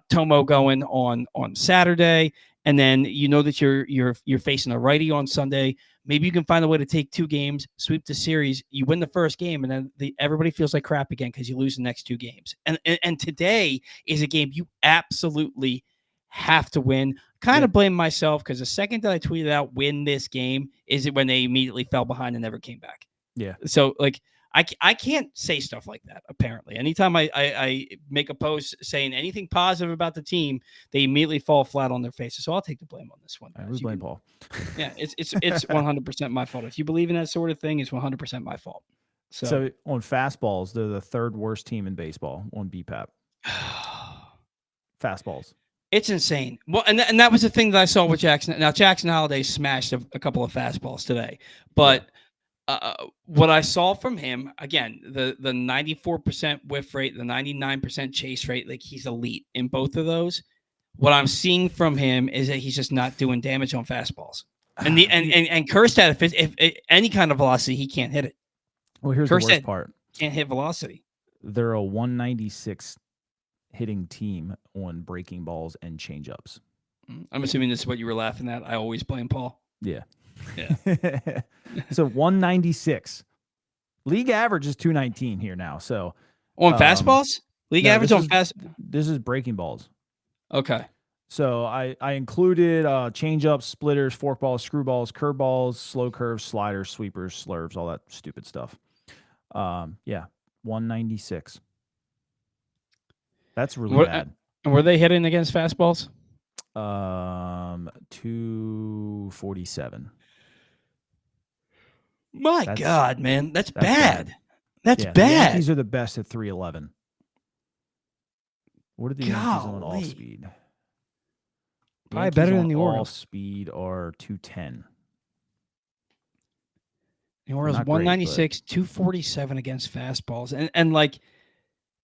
Tomo going on Saturday. And then you know that you're facing a righty on Sunday. Maybe you can find a way to take 2 games, sweep the series. You win the first game, and then everybody feels like crap again because you lose the next 2 games. And today is a game you absolutely have to win. Kind of blame myself because the second that I tweeted out "win this game" is when they immediately fell behind and never came back. Yeah. So like I can't say stuff like that, apparently. Anytime I make a post saying anything positive about the team, they immediately fall flat on their faces. So I'll take the blame on this one. I blame Paul. Yeah, it's 100% my fault. If you believe in that sort of thing, it's 100% my fault. So on fastballs, they're the 3rd worst team in baseball on BPAP. Fastballs. It's insane. Well, and that was the thing that I saw with Jackson. Now, Jackson Holiday smashed a couple of fastballs today, but what I saw from him, again, the 94% whiff rate, the 99% chase rate, like he's elite in both of those. What I'm seeing from him is that he's just not doing damage on fastballs. And Kerstad, if any kind of velocity, he can't hit it. Well, here's the worst part. Can't hit velocity. They're a 196 hitting team on breaking balls and changeups. I'm assuming this is what you were laughing at. I always blame Paul. Yeah. Yeah. So 196. League average is 219 here now. So on fastballs? League average on this is breaking balls. Okay. So I included changeups, splitters, forkballs, screwballs, curveballs, slow curves, sliders, sweepers, slurves, all that stupid stuff. 196. That's really bad. Were they hitting against fastballs? 247. My God, man, that's bad. That's bad. The Yankees are the best at 311. What are the Yankees on off speed? Probably better than the Orioles. Off speed are 210. The Orioles 196, 247 against fastballs, and like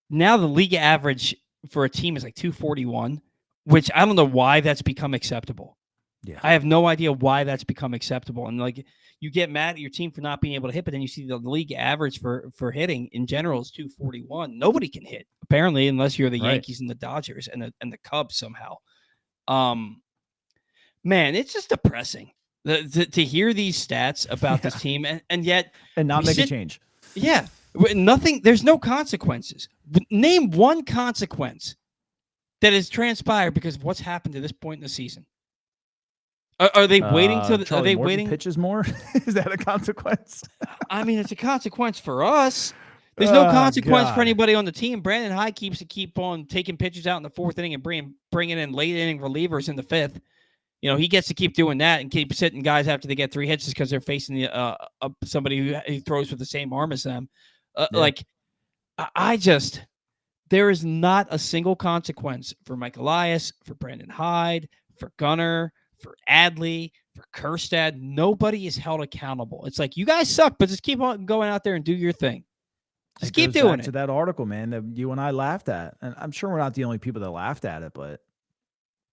now the league average for a team is like 241, which I don't know why that's become acceptable. Yeah, I have no idea why that's become acceptable. And like you get mad at your team for not being able to hit, but then you see the league average for hitting in general is 241. Nobody can hit apparently unless you're the Yankees and the Dodgers and the Cubs somehow. Man, it's just depressing to hear these stats about this team and yet not make a change. Yeah, nothing. There's no consequences. Name one consequence that has transpired because of what's happened to this point in the season. Are they waiting to? Are Charlie they Morton waiting? pitches more. Is that a consequence? I mean, it's a consequence for us. There's no Oh consequence for God. anybody on the team. Brandon Hyde keep on taking pitches out in the fourth inning and bringing in late inning relievers in the fifth. He gets to keep doing that and keep sitting guys after they get three hits just because they're facing somebody who throws with the same arm as them. Yeah. I just there is not a single consequence for Mike Elias, for Brandon Hyde, for Gunnar, for Adley, for Kerstad. Nobody is held accountable. It's like, you guys suck, but just keep on going out there and do your thing. Just It keep goes doing back to it. that article, man, that you and I laughed at. And I'm sure we're not the only people that laughed at it, but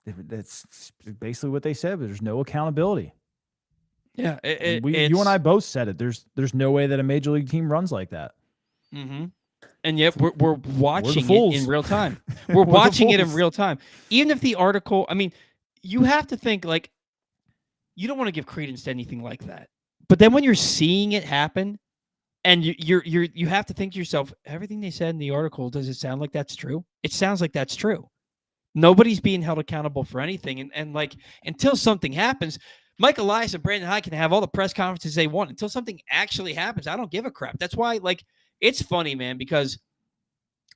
that's basically what they said. But there's no accountability. Yeah, And it's you and I both said it. There's no way that a major league team runs like that. Mm-hmm. And yet we're watching it in fools. real time. We're We're the watching it in fools. real time. Even if the article, I mean, you have to think like you don't want to give credence to anything like that. But then when you're seeing it happen, and you have to think to yourself, everything they said in the article, does it sound like that's true? It sounds like that's true. Nobody's being held accountable for anything, and like until something happens, Mike Elias and Brandon Hyde can have all the press conferences they want. Until something actually happens, I don't give a crap. That's why, like, it's funny, man, because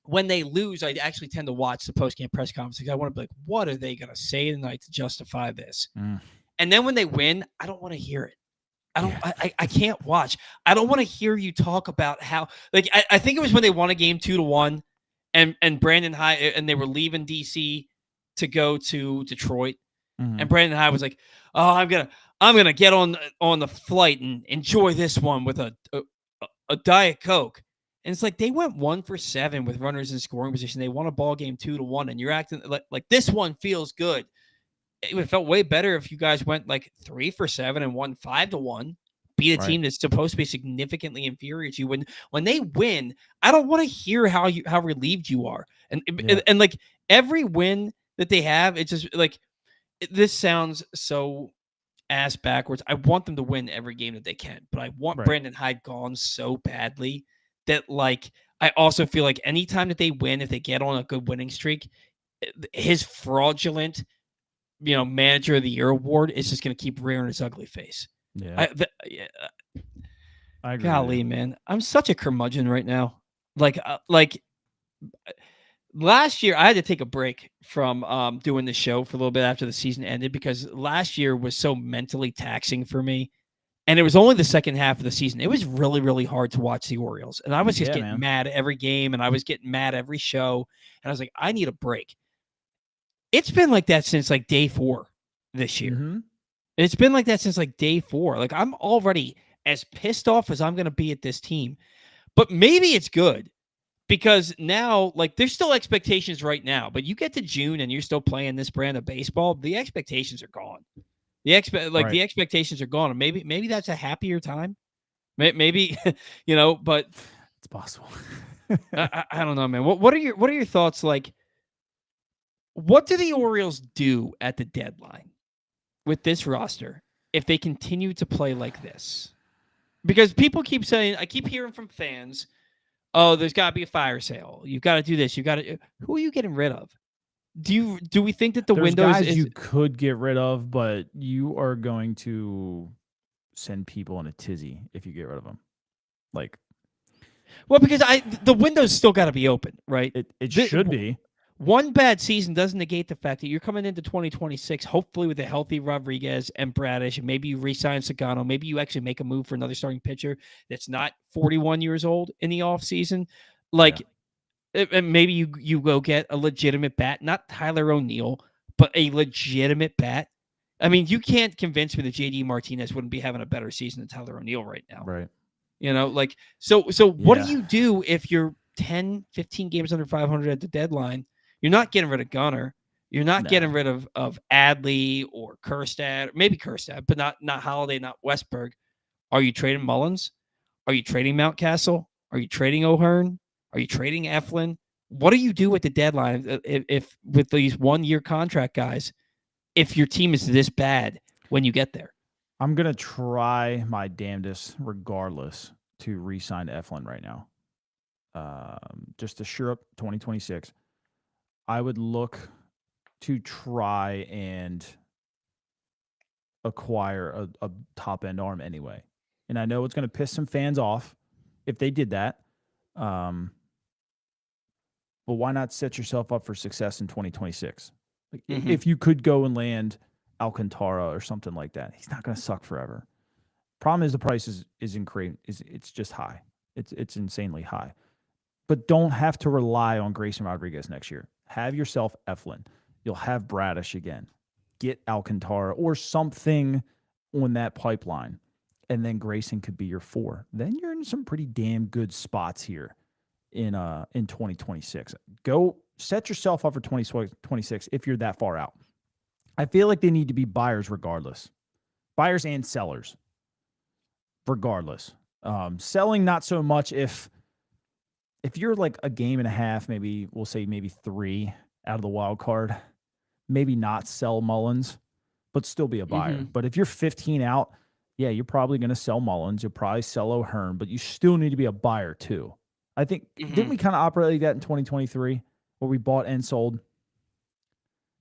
when they lose, I actually tend to watch the post-game press conferences. I want to be like, what are they going to say tonight to justify this? And then when they win, I don't want to hear it. I can't watch. I don't want to hear you talk about how, like, I think it was when they won a game 2-1 and Brandon Hyde, and they were leaving DC to go to Detroit. And Brandon Hyde was like, oh, I'm gonna get on the flight and enjoy this one with a Diet Coke. And it's like they went 1 for 7 with runners in scoring position. They won a ball game 2-1, and you're acting like this one feels good. It would have felt way better if you guys went like 3 for 7 and won 5-1. Beat a team that's supposed to be significantly inferior to you. When they win, I don't want to hear how relieved you are. And like every win that they have, it's just like this sounds so ass backwards. I want them to win every game that they can, but I want Brandon Hyde gone so badly that, like, I also feel like anytime that they win, if they get on a good winning streak, his fraudulent, manager of the year award is just going to keep rearing its ugly face. Yeah. I agree. Golly, man, I'm such a curmudgeon right now. Like last year, I had to take a break from doing the show for a little bit after the season ended because last year was so mentally taxing for me. And it was only the second half of the season. It was really, really hard to watch the Orioles. And I was just getting mad every game, and I was getting mad every show. And I was like, I need a break. It's been like that since like day 4 this year. It's been like that since like day 4. Like, I'm already as pissed off as I'm going to be at this team. But maybe it's good because now, like, there's still expectations right now. But you get to June and you're still playing this brand of baseball, the expectations are gone. The expectations are gone. And maybe that's a happier time. Maybe, but it's possible. I don't know, man. What are your thoughts? Like, what do the Orioles do at the deadline with this roster if they continue to play like this? Because people keep saying, I keep hearing from fans, oh, there's got to be a fire sale. You've got to do this. You got to. Who are you getting rid of? Do we think that the window guys you could get rid of, but you are going to send people in a tizzy if you get rid of them? Like, well, because the window's still got to be open, right? It should be. One bad season doesn't negate the fact that you're coming into 2026, hopefully with a healthy Rodriguez and Bradish, and maybe you re-sign Sagano. Maybe you actually make a move for another starting pitcher that's not 41 years old in the offseason. Like, and maybe you go get a legitimate bat, not Tyler O'Neill, but a legitimate bat. I mean, you can't convince me that JD Martinez wouldn't be having a better season than Tyler O'Neill right now. Right. Like, so what do you do if you're 10, 15 games under 500 at the deadline? You're not getting rid of Gunnar. You're not getting rid of Adley or Kerstad, maybe Kerstad, but not Holiday, not Westberg. Are you trading Mullins? Are you trading Mountcastle? Are you trading O'Hearn? Are you trading Eflin? What do you do at the deadline if with these 1-year contract guys, if your team is this bad when you get there? I'm going to try my damnedest regardless to re-sign Eflin right now. Just to sure up 2026. I would look to try and acquire a top end arm anyway. And I know it's going to piss some fans off if they did that. But why not set yourself up for success in 2026? Like, if you could go and land Alcantara or something like that, he's not going to suck forever. Problem is the price is it's just high. It's insanely high. But don't have to rely on Grayson Rodriguez next year. Have yourself Eflin. You'll have Bradish again. Get Alcantara or something on that pipeline, and then Grayson could be your 4. Then you're in some pretty damn good spots here in 2026. Go set yourself up for 2026 if you're that far out. I feel like they need to be buyers regardless. Buyers and sellers regardless. Selling not so much if you're like a game and a half, maybe we'll say maybe 3 out of the wild card, maybe not sell Mullins, but still be a buyer. But if you're 15 out, yeah, you're probably going to sell Mullins. You'll probably sell O'Hearn, but you still need to be a buyer too. I think, didn't we kind of operate like that in 2023 where we bought and sold?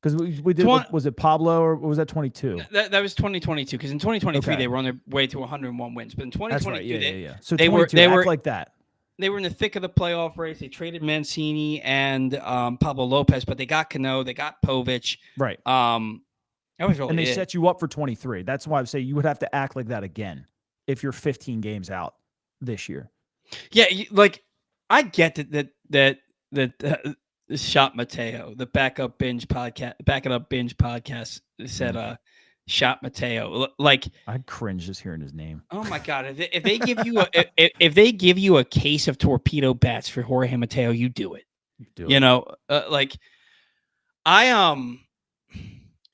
Because we did, was it Pablo or was that 22? That was 2022. Because in 2023 they were on their way to 101 wins, but in 2022 right. So they were like that. They were in the thick of the playoff race. They traded Mancini and Pablo Lopez, but they got Cano, they got Povich. Right. That was really and they set you up for 23. That's why I say you would have to act like that again if you're 15 games out this year. Yeah, like I get that Shot Mateo, the backup binge podcast said Shot Mateo. Like I cringe just hearing his name. Oh my god! If they give you if they give you a case of torpedo bats for Jorge Mateo, you do it. You know, like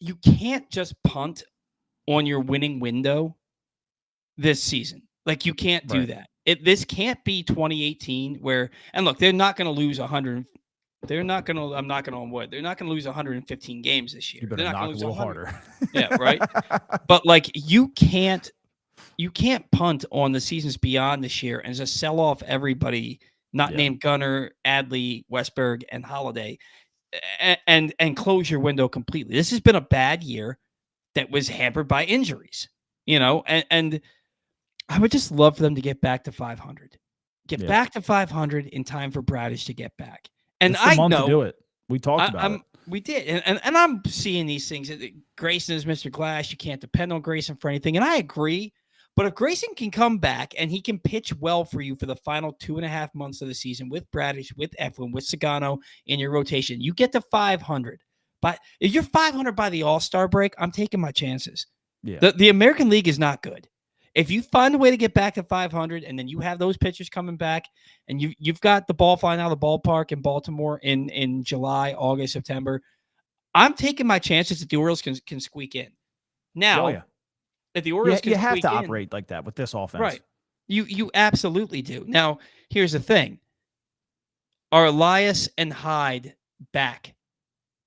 you can't just punt on your winning window this season. Like you can't do that. This can't be 2018 where, and look, they're not going to lose 100. They're not going to, I'm not going to on wood. They're not going to lose 115 games this year. You better they're not knock a little harder. Yeah, right. But like you can't punt on the seasons beyond this year and just sell off everybody not named Gunnar, Adley, Westberg, and Holiday, and close your window completely. This has been a bad year that was hampered by injuries, you know, and I would just love for them to get back to 500. Get back to 500 in time for Bradish to get back. And I know to do it. We talked about it. We did. And I'm seeing these things. Grayson is Mr. Glass. You can't depend on Grayson for anything. And I agree. But if Grayson can come back and he can pitch well for you for the final 2.5 months of the season with Bradish, with Eflin, with Sagano in your rotation, you get to 500. But if you're 500 by the All-Star break, I'm taking my chances. Yeah. The American League is not good. If you find a way to get back to 500 and then you have those pitchers coming back and you've got the ball flying out of the ballpark in Baltimore in July, August, September, I'm taking my chances that the Orioles can squeak in. Now, if the Orioles can you have squeak to in, operate like that with this offense. Right. You absolutely do. Now, here's the thing. Are Elias and Hyde back?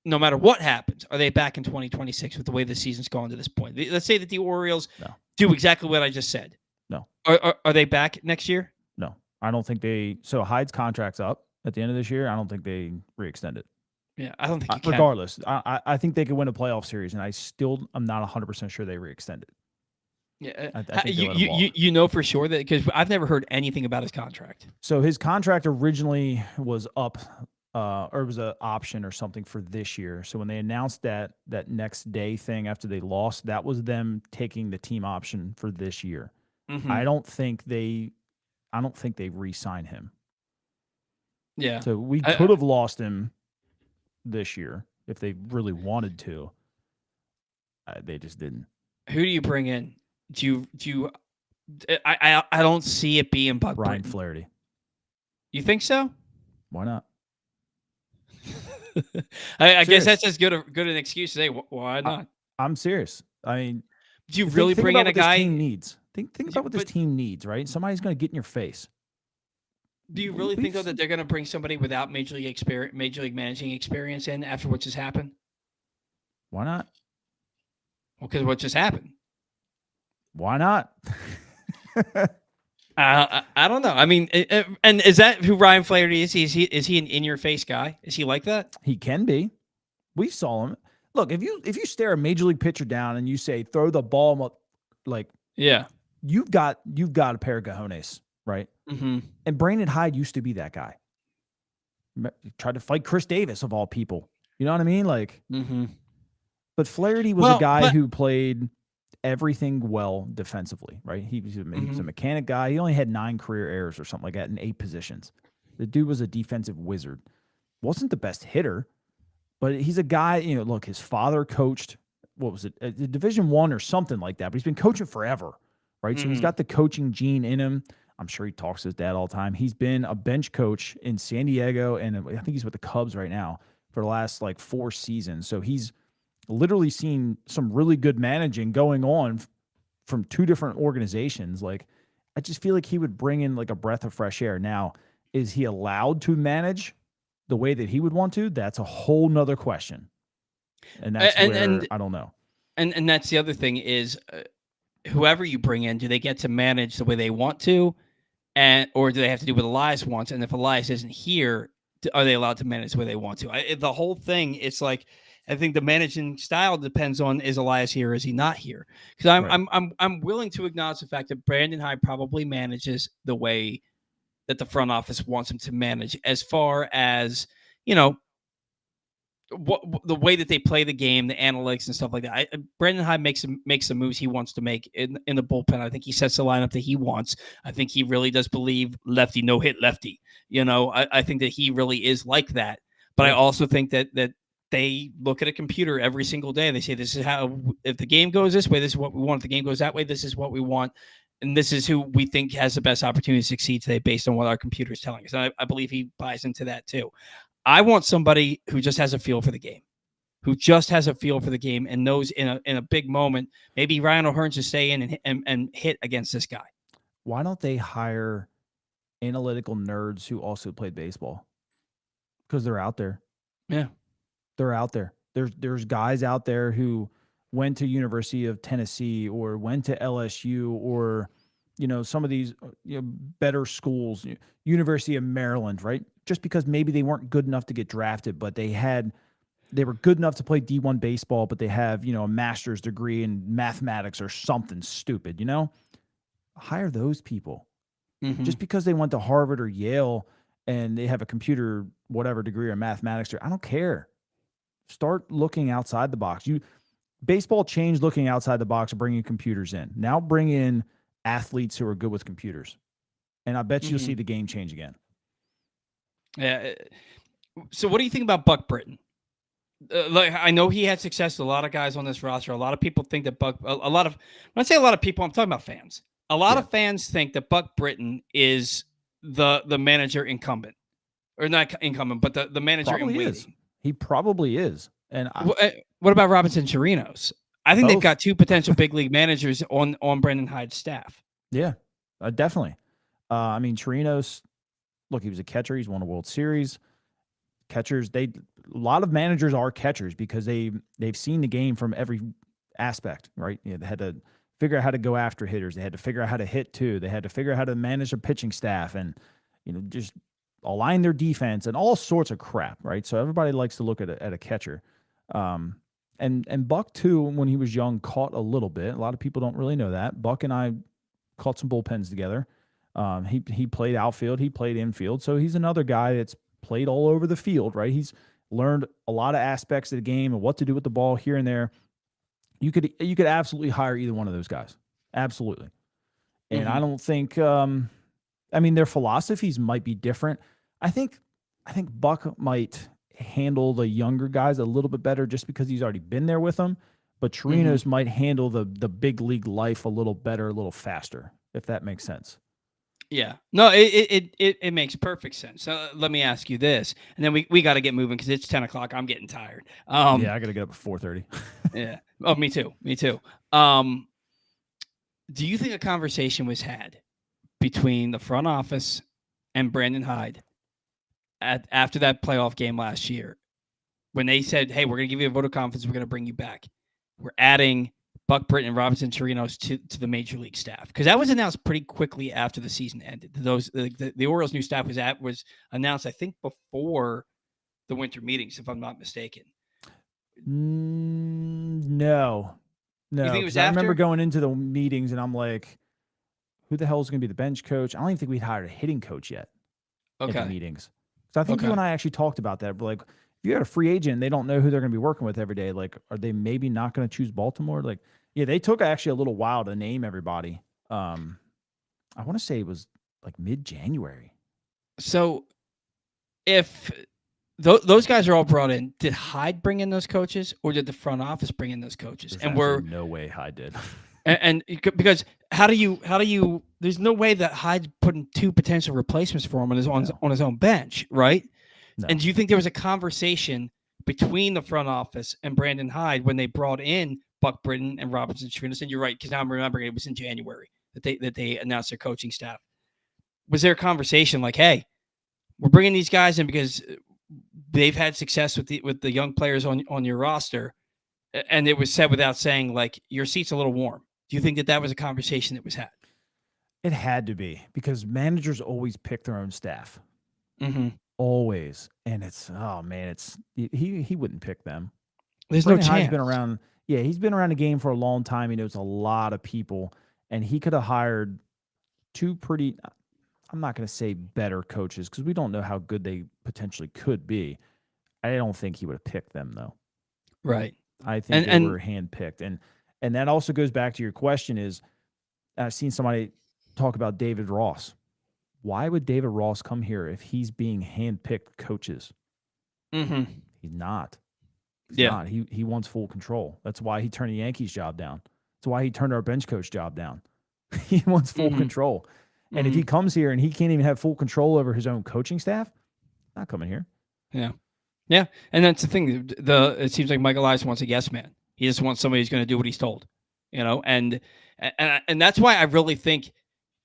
No matter what happens, are they back in 2026 with the way the season's gone to this point? Let's say that the Orioles do exactly what I just said. No. Are they back next year? No. I don't think they – so Hyde's contract's up at the end of this year. I don't think they re-extend it. Yeah, I don't think you can. Regardless, I think they could win a playoff series, and I'm not 100% sure they re-extend it. Yeah, I think you know for sure that because I've never heard anything about his contract. So his contract originally was up or it was an option or something for this year. So when they announced that next day thing after they lost, that was them taking the team option for this year. Mm-hmm. I don't think they re-sign him. Yeah. So we could have lost him this year if they really wanted to. They just didn't. Who do you bring in? Do you? I don't see it being Buck Ryan Britton. Flaherty. You think so? Why not? I guess that's as good an excuse to say why not. I'm serious. I mean, do you really bring in a guy? This team needs. Think about what this team needs, right? Somebody's going to get in your face. Do you really think though that they're going to bring somebody without major league managing experience in after what just happened? Why not? Well, because what just happened. Why not? I don't know. I mean, and is that who Ryan Flaherty is? Is he an in-your-face guy? Is he like that? He can be. We saw him. Look, if you stare a major league pitcher down and you say throw the ball, like Yeah. you've got a pair of cojones, right? Mm-hmm. And Brandon Hyde used to be that guy. Tried to fight Chris Davis of all people. You know what I mean? Like, Mm-hmm. but Flaherty was a Well, guy but who played everything well defensively, right? He was a mechanic guy. He only had 9 career errors or something like that in 8 positions. The dude was a defensive wizard. Wasn't the best hitter, but he's a guy, look, his father coached, what was it, Division I or something like that, but he's been coaching forever, right? So he's got the coaching gene in him. I'm sure he talks to his dad all the time. He's been a bench coach in San Diego, and I think he's with the Cubs right now for the last 4 seasons. So he's literally seen some really good managing going on from 2 different organizations. Like, I just feel like he would bring in a breath of fresh air. Now, is he allowed to manage the way that he would want to? That's a whole nother question. And that's where I don't know. And that's the other thing is whoever you bring in, do they get to manage the way they want to? Or do they have to do what Elias wants? And if Elias isn't here, are they allowed to manage the way they want to? The whole thing, it's like, I think the managing style depends on, is Elias here or is he not here? Because I'm willing to acknowledge the fact that Brandon Hyde probably manages the way that the front office wants him to manage, as far as, what the way that they play the game, the analytics and stuff like that. Brandon Hyde makes the moves he wants to make in the bullpen. I think he sets the lineup that he wants. I think he really does believe lefty, no hit lefty. I think that he really is like that. But I also think that they look at a computer every single day. They say, this is how, if the game goes this way, this is what we want. If the game goes that way, this is what we want. And this is who we think has the best opportunity to succeed today based on what our computer is telling us. And I believe he buys into that too. I want somebody who just has a feel for the game, and knows in a big moment, maybe Ryan O'Hearn should stay in and hit against this guy. Why don't they hire analytical nerds who also played baseball? Because they're out there. Yeah. They're out there. There's guys out there who went to University of Tennessee or went to LSU or some of these better schools, University of Maryland, right? Just because maybe they weren't good enough to get drafted, but they were good enough to play D1 baseball, but they have, a master's degree in mathematics or something stupid, hire those people. Mm-hmm. Just because they went to Harvard or Yale and they have a computer, whatever degree or mathematics, I don't care. Start looking outside the box. Baseball changed looking outside the box and bringing computers in. Now bring in athletes who are good with computers. And I bet you'll see the game change again. Yeah. So what do you think about Buck Britton? I know he had success with a lot of guys on this roster. A lot of people think that when I say a lot of people, I'm talking about fans. A lot of fans think that Buck Britton is the manager incumbent. Or not incumbent, but the manager in waiting. He probably is. And what about Robinson Chirinos? I think they've got 2 potential big league managers on Brandon Hyde's staff. Yeah, definitely. I mean, Chirinos, look, he was a catcher. He's won a World Series. Catchers, a lot of managers are catchers because they've seen the game from every aspect, right? They had to figure out how to go after hitters. They had to figure out how to hit too. They had to figure out how to manage their pitching staff and just align their defense and all sorts of crap, right? So everybody likes to look at a catcher. And Buck too, when he was young, caught a little bit. A lot of people don't really know that. Buck and I caught some bullpens together. He played outfield, he played infield, so he's another guy that's played all over the field, right? He's learned a lot of aspects of the game and what to do with the ball here and there. You could absolutely hire either one of those guys, absolutely. And I don't think, their philosophies might be different. I think Buck might handle the younger guys a little bit better just because he's already been there with them. But Chirinos might handle the big league life a little better, a little faster, if that makes sense. Yeah. No, it makes perfect sense. So let me ask you this, and then we got to get moving because it's 10 o'clock. I'm getting tired. Yeah, I got to get up at 4:30. Yeah. Oh, me too. Do you think a conversation was had between the front office and Brandon Hyde after that playoff game last year when they said, hey, we're going to give you a vote of confidence, we're going to bring you back, we're adding Buck Britton and Robinson Chirinos to the major league staff? Because that was announced pretty quickly after the season ended. The Orioles' new staff was announced, I think, before the winter meetings, if I'm not mistaken. No, You think it because was I remember after? going into the meetings and I'm like, who the hell is going to be the bench coach? I don't even think we'd hired a hitting coach yet at the Okay. meetings. So I think you Okay. and I actually talked about that. But like, if you got a free agent, and they don't know who they're going to be working with every day. Like, are they maybe not going to choose Baltimore? Like, yeah, they took actually a little while to name everybody. I want to say it was like mid-January. So if those guys are all brought in, did Hyde bring in those coaches, or did the front office bring in those coaches? There's And absolutely no way Hyde did. because how do you? There's no way that Hyde's putting two potential replacements for him on his own bench, right? And No. do you think there was a conversation between the front office and Brandon Hyde when they brought in Buck Britton and Robinson Chirinos? And you're right, because now I'm remembering it was in January that they announced their coaching staff. Was there a conversation like, hey, we're bringing these guys in because they've had success with the young players on your roster, and it was said without saying like your seat's a little warm. Do you think that was a conversation that was had? It had to be because managers always pick their own staff. Mm-hmm. Always. And it's, oh man, it's, he wouldn't pick them. There's no Brandon Hyde's been chance. around. Yeah, he's been around the game for a long time. He knows a lot of people, and he could have hired two pretty. I'm not going to say better coaches because we don't know how good they potentially could be. I don't think he would have picked them though. Right. I think And they and were handpicked, and that also goes back to your question. Is I've seen somebody talk about David Ross. Why would David Ross come here if he's being handpicked coaches? mm-hmm. He's not. He's Yeah. not. He wants full control. That's why he turned the Yankees job down. That's why he turned our bench coach job down. He wants full Mm-hmm. control. And if Mm-hmm. he comes here and he can't even have full control over his own coaching staff, not coming here. Yeah. Yeah. And that's the thing. It seems like Michael Elias wants a yes man. He just wants somebody who's going to do what he's told. And that's why I really think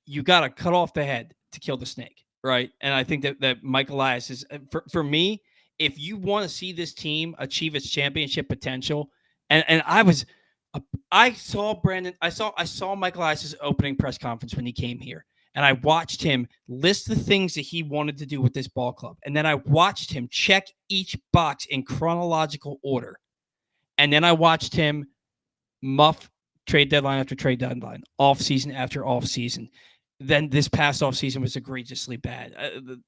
you got to cut off the head to kill the snake, right? And I think that Michael Elias is for me. If you want to see this team achieve its championship potential, and I saw Brandon, I saw Michael Elias's opening press conference when he came here, and I watched him list the things that he wanted to do with this ball club, and then I watched him check each box in chronological order, and then I watched him muff trade deadline after trade deadline, off season after off season. Then this past off season was egregiously bad.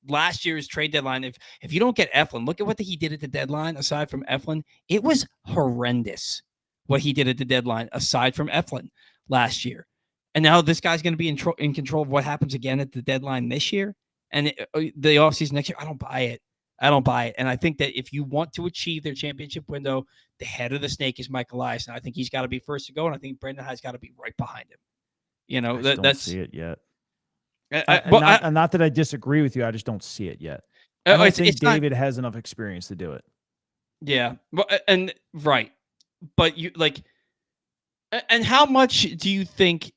Last year's trade deadline, if you don't get Eflin, look at what he did at the deadline. Aside from Eflin, it was horrendous what he did at the deadline. Aside from Eflin last year, and now this guy's going to be in control of what happens again at the deadline this year and the offseason next year. I don't buy it. I don't buy it. And I think that if you want to achieve their championship window, the head of the snake is Michael Elias. And I think he's got to be first to go. And I think Brendan Hyde's got to be right behind him. You know, I just don't that's see it yet. well, Not that I disagree with you. I just don't see it yet. I don't think it's not, David has enough experience to do it. yeah. Well, and right. But you like, and how much do you think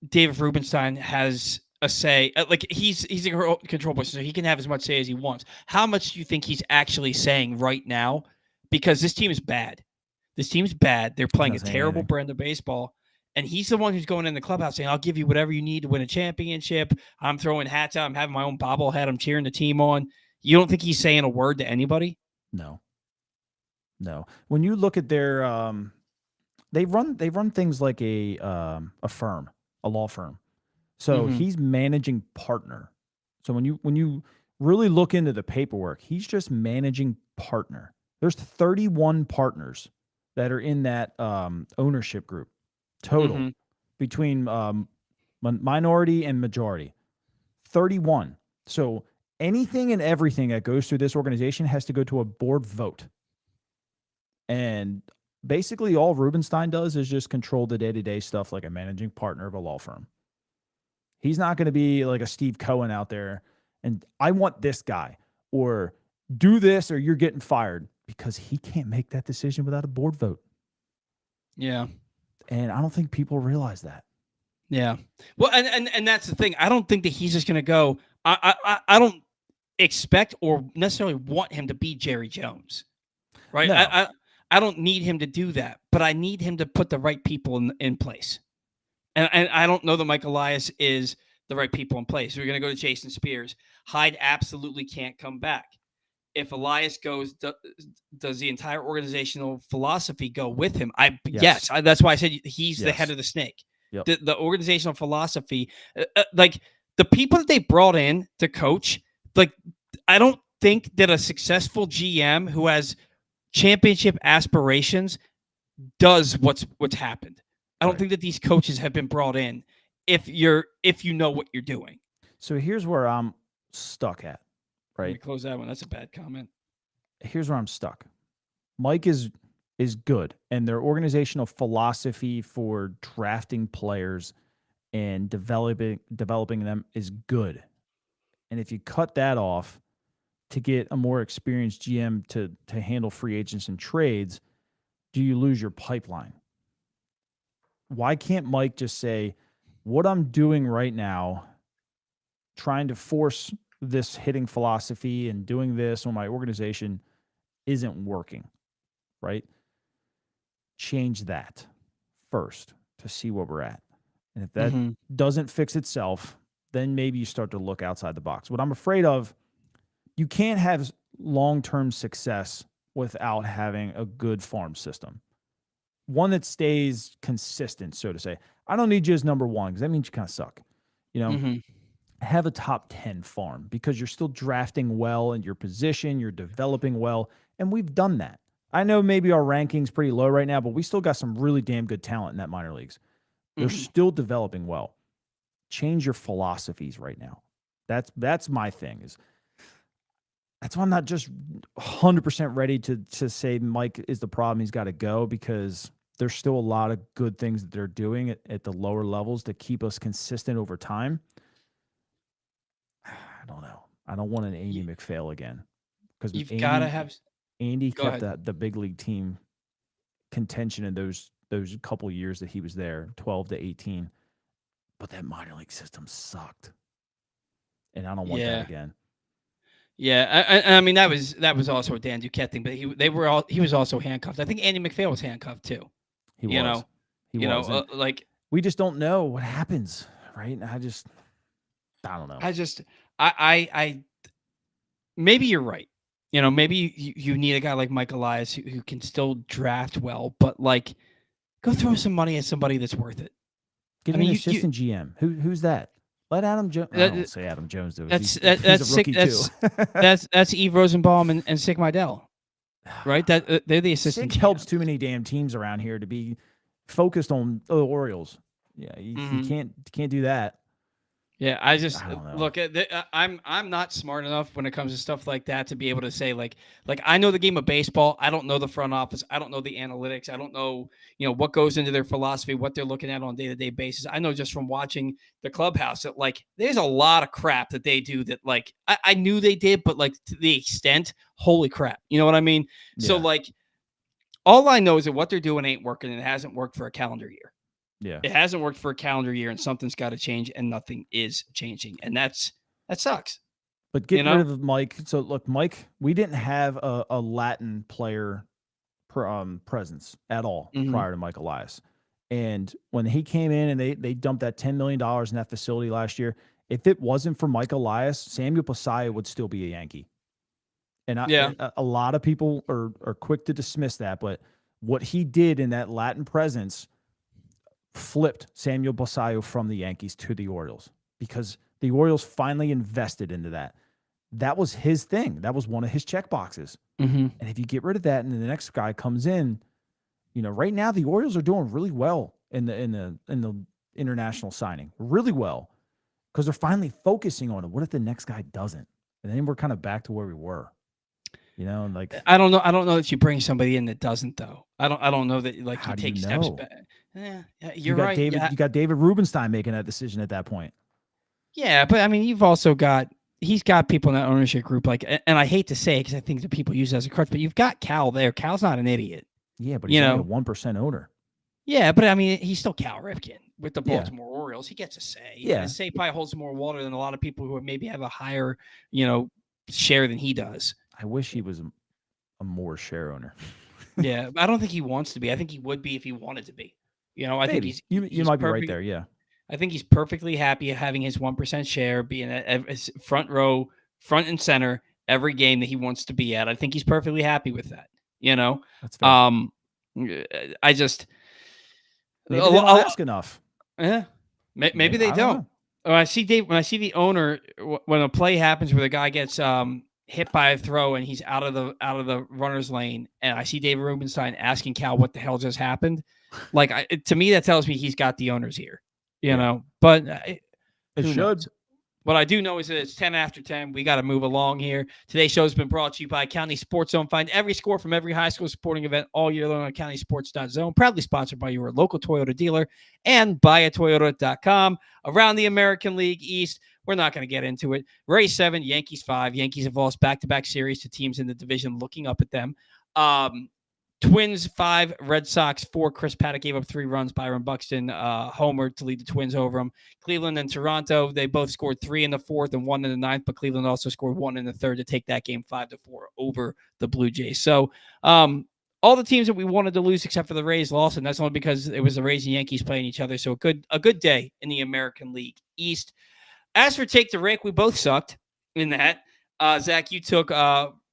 David Rubenstein has a say? Like he's a control person, so he can have as much say as he wants. How much do you think he's actually saying right now? Because this team is bad. This team's bad. They're playing a terrible brand of baseball. And he's the one who's going in the clubhouse saying, I'll give you whatever you need to win a championship. I'm throwing hats out. I'm having my own bobblehead. I'm cheering the team on. You don't think he's saying a word to anybody? No. When you look at their they run things like a firm, a law firm. So he's managing partner. So when you really look into the paperwork, he's just managing partner. There's 31 partners that are in that ownership group total between minority and majority. 31. So anything and everything that goes through this organization has to go to a board vote. And basically all Rubenstein does is just control the day-to-day stuff like a managing partner of a law firm. He's not going to be like a Steve Cohen out there and I want this guy or do this or you're getting fired, because he can't make that decision without a board vote. Yeah. And I don't think people realize that. Yeah. Well, and that's the thing. I don't think that he's just going to go. I don't expect or necessarily want him to be Jerry Jones, right? No. I don't need him to do that, but I need him to put the right people in place. And I don't know that Mike Elias is the right people in place. We're going to go to Jason Spears. Hyde absolutely can't come back. if Elias goes, does the entire organizational philosophy go with him? Yes. That's why I said he's the head Yes. of the snake. Yep. The organizational philosophy, like the people that they brought in to coach, like I don't think that a successful GM who has championship aspirations does what's happened. I don't Right. think that these coaches have been brought in if you know what you're doing. So here's where I'm stuck at, Let me right? close that one. That's a bad comment. Here's where I'm stuck. Mike is good, and their organizational philosophy for drafting players and developing them is good. And if you cut that off to get a more experienced GM to handle free agents and trades, do you lose your pipeline? Why can't Mike just say, what I'm doing right now, trying to force this hitting philosophy and doing this on my organization isn't working, right? Change that first to see where we're at. And if that doesn't fix itself, then maybe you start to look outside the box. What I'm afraid of, you can't have long-term success without having a good farm system. One that stays consistent, so to say. I don't need you as number one because that means you kind of suck. You know, have a top 10 farm because you're still drafting well in your position, you're developing well, and we've done that. I know maybe our ranking's pretty low right now, but we still got some really damn good talent in that minor leagues. They're still developing well. Change your philosophies right now. That's my thing. That's why I'm not just 100% ready to say Mike is the problem. He's got to go because there's still a lot of good things that they're doing at the lower levels to keep us consistent over time. I don't know. I don't want an Andy McPhail again because you've got to have. Andy kept the big league team contention in those couple years that he was there, 12 to 18. But that minor league system sucked, and I don't want that again. Yeah, I mean that was also a Dan Duquette thing, but he was also handcuffed. I think Andy McPhail was handcuffed too. He was. Like we just don't know what happens, right? I don't know. I maybe you're right. Maybe you need a guy like Mike Elias who can still draft well, but like go throw some money at somebody that's worth it. Get an assistant GM. Who's that? Let Adam Jones. I don't say Adam Jones though. He's a rookie too. that's Eve Rosenbaum and Sig Mejdal, right? That they're the assistant. Sig helps too many damn teams around here to be focused on the Orioles. Yeah, you can't do that. Yeah, I look at I'm not smart enough when it comes to stuff like that to be able to say like I know the game of baseball. I don't know the front office. I don't know the analytics. I don't know what goes into their philosophy, what they're looking at on a day-to-day basis. I know just from watching the clubhouse that like there's a lot of crap that they do that like I knew they did, but like to the extent, holy crap, you know what I mean? Yeah. So like all I know is that what they're doing ain't working, and it hasn't worked for a calendar year. Yeah. It hasn't worked for a calendar year, and something's got to change, and nothing is changing. And that sucks. But get rid of Mike. So look, Mike, we didn't have a Latin player presence at all prior to Mike Elias. And when he came in and they dumped that $10 million in that facility last year, if it wasn't for Mike Elias, Samuel Posaya would still be a Yankee. And a lot of people are quick to dismiss that, but what he did in that Latin presence flipped Samuel Posaya from the Yankees to the Orioles because the Orioles finally invested into that. That was his thing. That was one of his check boxes. And if you get rid of that and the next guy comes in, right now the Orioles are doing really well in the international signing, really well, because they're finally focusing on it. What if the next guy doesn't? And then we're kind of back to where we were. Like I don't know that you bring somebody in that doesn't though. I don't know that like you take steps back. Yeah, you're right. You got David Rubenstein making that decision at that point. Yeah, but I mean, he's got people in that ownership group like, and I hate to say it because I think that people use it as a crutch, but you've got Cal there. Cal's not an idiot. Yeah, but he's only a 1% owner. Yeah, but I mean, he's still Cal Ripken with the Baltimore Orioles. He gets a say. Yeah, his say probably holds more water than a lot of people who maybe have a higher, share than he does. I wish he was a more share owner. Yeah, I don't think he wants to be. I think he would be if he wanted to be. I think he's you might be right there. Yeah, I think he's perfectly happy having his 1% share, being a front row, front and center every game that he wants to be at. I think he's perfectly happy with that. That's fair. I just maybe they don't ask enough. Yeah, maybe they I don't know. When I see the owner, when a play happens where the guy gets hit by a throw and he's out of the runner's lane, and I see David Rubenstein asking Cal what the hell just happened, like to me that tells me he's got the owners here, you know. But it should. Knows? What I do know is that it's 10 after 10. We got to move along here. Today's show has been brought to you by County Sports Zone. Find every score from every high school sporting event all year long on countysports.zone. Proudly sponsored by your local Toyota dealer and buyatoyota.com. Around the American League East, we're not going to get into it. Rays 7, Yankees 5. Yankees have lost back-to-back series to teams in the division looking up at them. Twins 5, Red Sox 4. Chris Paddock gave up 3 runs. Byron Buxton homered to lead the Twins over them. Cleveland and Toronto, they both scored 3 in the 4th and 1 in the 9th, but Cleveland also scored 1 in the 3rd to take that game 5-4 over the Blue Jays. So all the teams that we wanted to lose except for the Rays lost, and that's only because it was the Rays and Yankees playing each other. So a good day in the American League East. As for Take the Rake, we both sucked in that. Zach, you took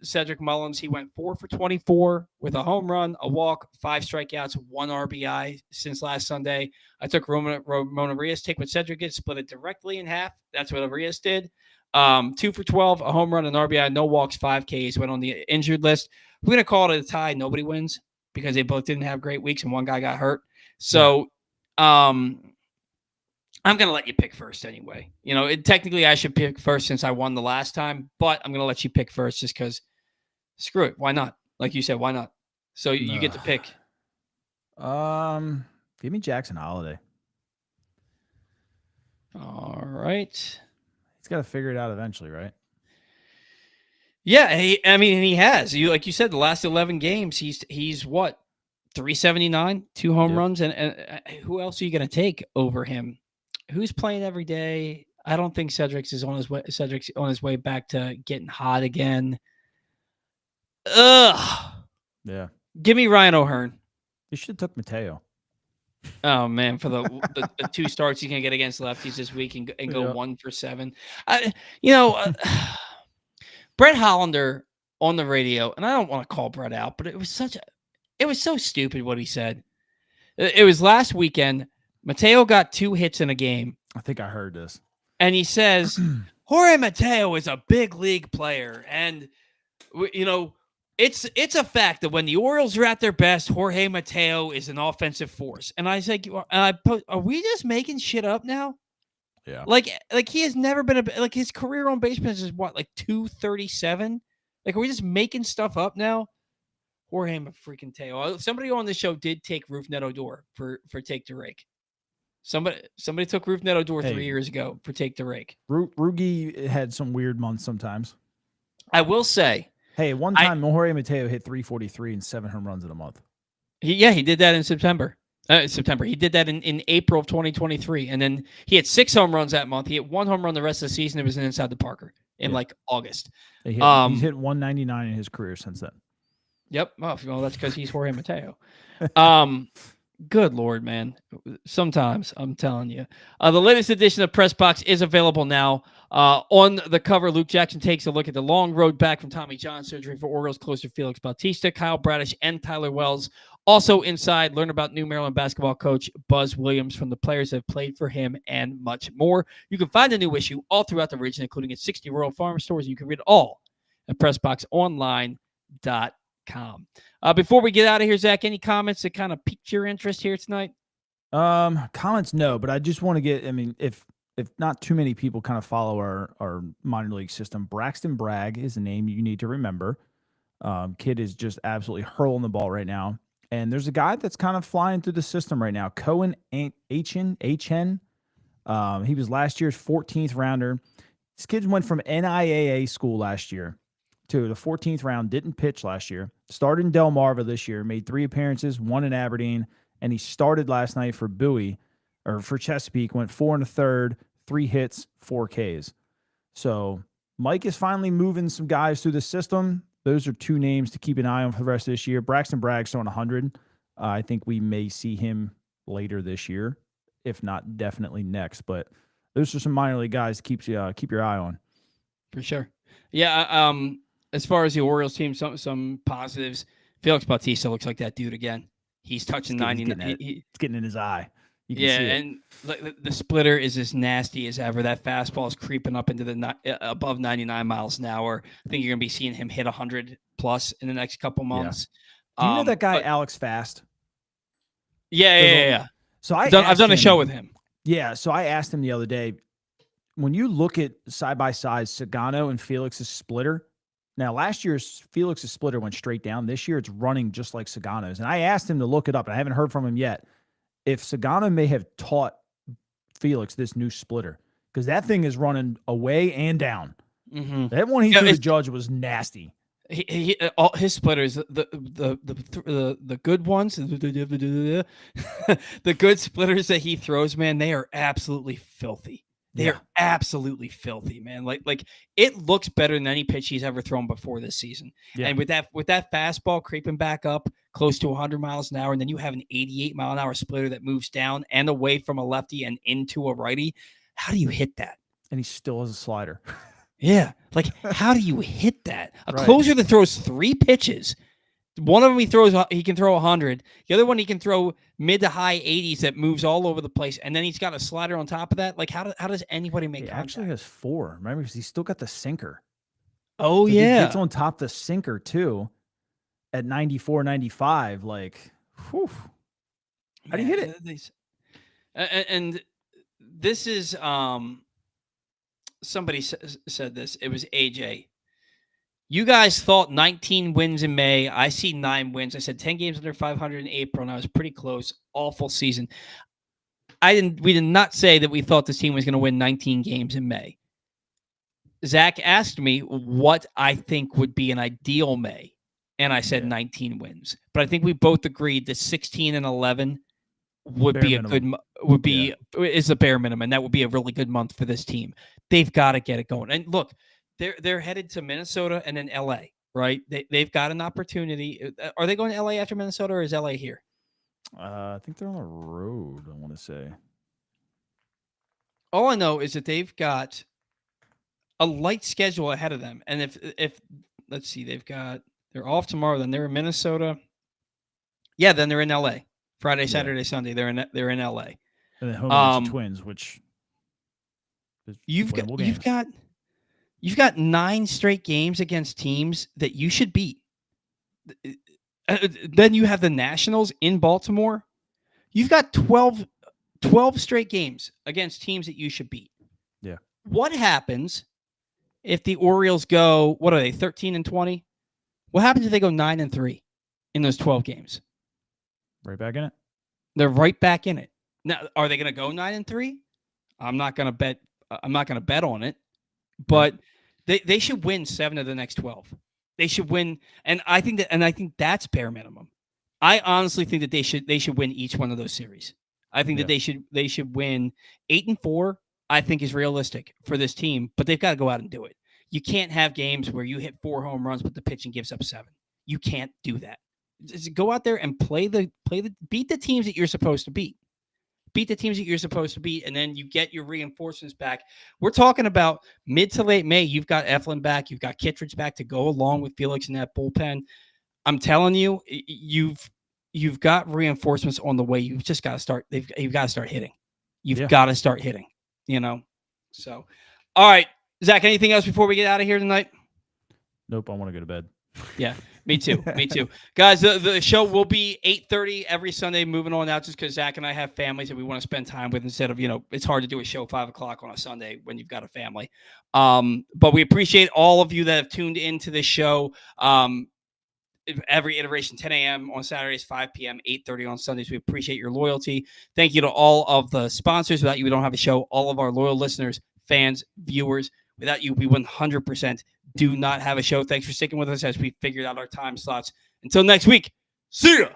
Cedric Mullins. He went 4 for 24 with a home run, a walk, 5 strikeouts, 1 RBI since last Sunday. I took Ramon Arias. Take what Cedric did, split it directly in half. That's what Arias did. 2 for 12, a home run, an RBI, no walks, 5 Ks. Went on the injured list. We're going to call it a tie. Nobody wins because they both didn't have great weeks and one guy got hurt. So I'm going to let you pick first anyway. Technically I should pick first since I won the last time, but I'm going to let you pick first just because screw it. Why not? Like you said, why not? So you get to pick. Give me Jackson Holiday. All right. He's got to figure it out eventually, right? Yeah. He has. Like you said, the last 11 games, he's what? 379, 2 home runs. And who else are you going to take over him? Who's playing every day? I don't think Cedric's on his way back to getting hot again. Ugh. Yeah. Give me Ryan O'Hearn. You should have took Mateo. Oh man, for the 2 starts he's gonna get against lefties this week and go 1 for 7. Brett Hollander on the radio, and I don't want to call Brett out, but it was so stupid what he said. It was last weekend. Mateo got 2 hits in a game. I think I heard this. And he says, Jorge Mateo is a big league player. And, it's a fact that when the Orioles are at their best, Jorge Mateo is an offensive force. And I said, are we just making shit up now? Yeah. Like he has never been his career on base percentage is what, like 237? Like, are we just making stuff up now? Jorge freaking Mateo. Somebody on the show did take Roof Net Odor for Take the Rake. Somebody took Roof Net Odor 3 years ago for Take the Rake. Rugi had some weird months sometimes. I will say. Hey, one time Jorge Mateo hit 343 and 7 home runs in a month. He did that in September. He did that in April of 2023. And then he had 6 home runs that month. He hit 1 home run the rest of the season. It was inside the Parker in August. He's hit 199 in his career since then. Yep. Well, that's because he's Jorge Mateo. Good Lord, man. Sometimes, I'm telling you. The latest edition of Press Box is available now. On the cover, Luke Jackson takes a look at the long road back from Tommy John surgery for Orioles closer Felix Bautista, Kyle Bradish, and Tyler Wells. Also inside, learn about new Maryland basketball coach Buzz Williams from the players that have played for him and much more. You can find a new issue all throughout the region, including at 60 rural farm stores. You can read it all at PressBoxOnline.com. Before we get out of here, Zach, any comments that kind of piqued your interest here tonight? Comments, no, but I just want to get, if not too many people kind of follow our minor league system, Braxton Bragg is a name you need to remember. Kid is just absolutely hurling the ball right now. And there's a guy that's kind of flying through the system right now, Cohen H.N. He was last year's 14th rounder. This kid went from NIAA school last year to the 14th round, didn't pitch last year, started in Delmarva this year, made 3 appearances, 1 in Aberdeen, and he started last night for for Chesapeake, went 4 1/3, 3 hits, 4 Ks. So Mike is finally moving some guys through the system. Those are 2 names to keep an eye on for the rest of this year. Braxton Bragg's throwing 100. I think we may see him later this year, if not definitely next. But those are some minor league guys to keep your eye on. For sure. Yeah, as far as the Orioles team, some positives. Felix Bautista looks like that dude again. He's touching 99. It's getting in his eye. You can Yeah, see it. and the splitter is as nasty as ever. That fastball is creeping up into the above 99 miles an hour. I think you're going to be seeing him hit 100 plus in the next couple months. Do you know that guy Alex Fast? Yeah. So I've done a show with him. Yeah, so I asked him the other day, when you look at side by side Sagano and Felix's splitter. Now, last year's Felix's splitter went straight down. This year, it's running just like Sagano's. And I asked him to look it up, and I haven't heard from him yet, if Sagano may have taught Felix this new splitter, because that thing is running away and down. Mm-hmm. That one he threw to Judge was nasty. All his splitters, the good ones, the good splitters that he throws, man, they are absolutely filthy. They are absolutely filthy, man. Like it looks better than any pitch he's ever thrown before this season. Yeah. And with that fastball creeping back up close to 100 miles an hour, and then you have an 88 mile an hour splitter that moves down and away from a lefty and into a righty. How do you hit that? And he still has a slider. Yeah. Like, how do you hit that? A closer that throws 3 pitches. One of them he can throw 100. The other one he can throw mid to high 80s that moves all over the place. And then he's got a slider on top of that. Like, how does anybody make contact? He actually has 4. Remember, because he's still got the sinker. Oh, so yeah. He gets on top of the sinker, too, at 94, 95. Like, whew. How do you hit it? And this is, somebody said this. It was AJ. You guys thought 19 wins in May. I see 9 wins. I said 10 games under 500 in April, and I was pretty close. Awful season. We did not say that we thought this team was going to win 19 games in May. Zach asked me what I think would be an ideal May, and I said 19 wins. But I think we both agreed that 16 and 11 would bare be minimum. Is the bare minimum, and that would be a really good month for this team. They've got to get it going. And look, they're headed to Minnesota and then LA, right? They've got an opportunity. Are they going to LA after Minnesota, or is LA here? I think they're on the road, I want to say. All I know is that they've got a light schedule ahead of them. And if let's see, they're off tomorrow, then they're in Minnesota. Yeah, then they're in LA. Friday, Saturday, Sunday, they're in LA. And then home against the Twins, which you've got 9 straight games against teams that you should beat. Then you have the Nationals in Baltimore. You've got 12 straight games against teams that you should beat. Yeah. What happens if the Orioles go, what are they, 13-20? What happens if they go 9-3 in those 12 games? Right back in it. They're right back in it. Now, are they going to go 9-3? I'm not going to bet on it, but they should win 7 of the next 12. They should win, and I think that's bare minimum. I honestly think that they should win each one of those series. I think that they should win 8-4. I think is realistic for this team, but they've got to go out and do it. You can't have games where you hit 4 home runs, but the pitching gives up 7. You can't do that. Just go out there and beat the teams that you're supposed to beat. Beat the teams that you're supposed to beat, and then you get your reinforcements back. We're talking about mid to late May. You've got Eflin back. You've got Kittredge back to go along with Felix in that bullpen. I'm telling you, you've got reinforcements on the way. You've just got to start. You've got to start hitting. You've got to start hitting. So, all right, Zach. Anything else before we get out of here tonight? Nope. I want to go to bed. Yeah, me too. Guys, the show will be 8:30 every Sunday, moving on out just because Zach and I have families that we want to spend time with instead of, it's hard to do a show 5 o'clock on a Sunday when you've got a family. But we appreciate all of you that have tuned into this show. Every iteration, 10 a.m. on Saturdays, 5 p.m., 8:30 on Sundays. We appreciate your loyalty. Thank you to all of the sponsors. Without you, we don't have a show. All of our loyal listeners, fans, viewers. Without you, we 100% do not have a show. Thanks for sticking with us as we figured out our time slots. Until next week, see ya!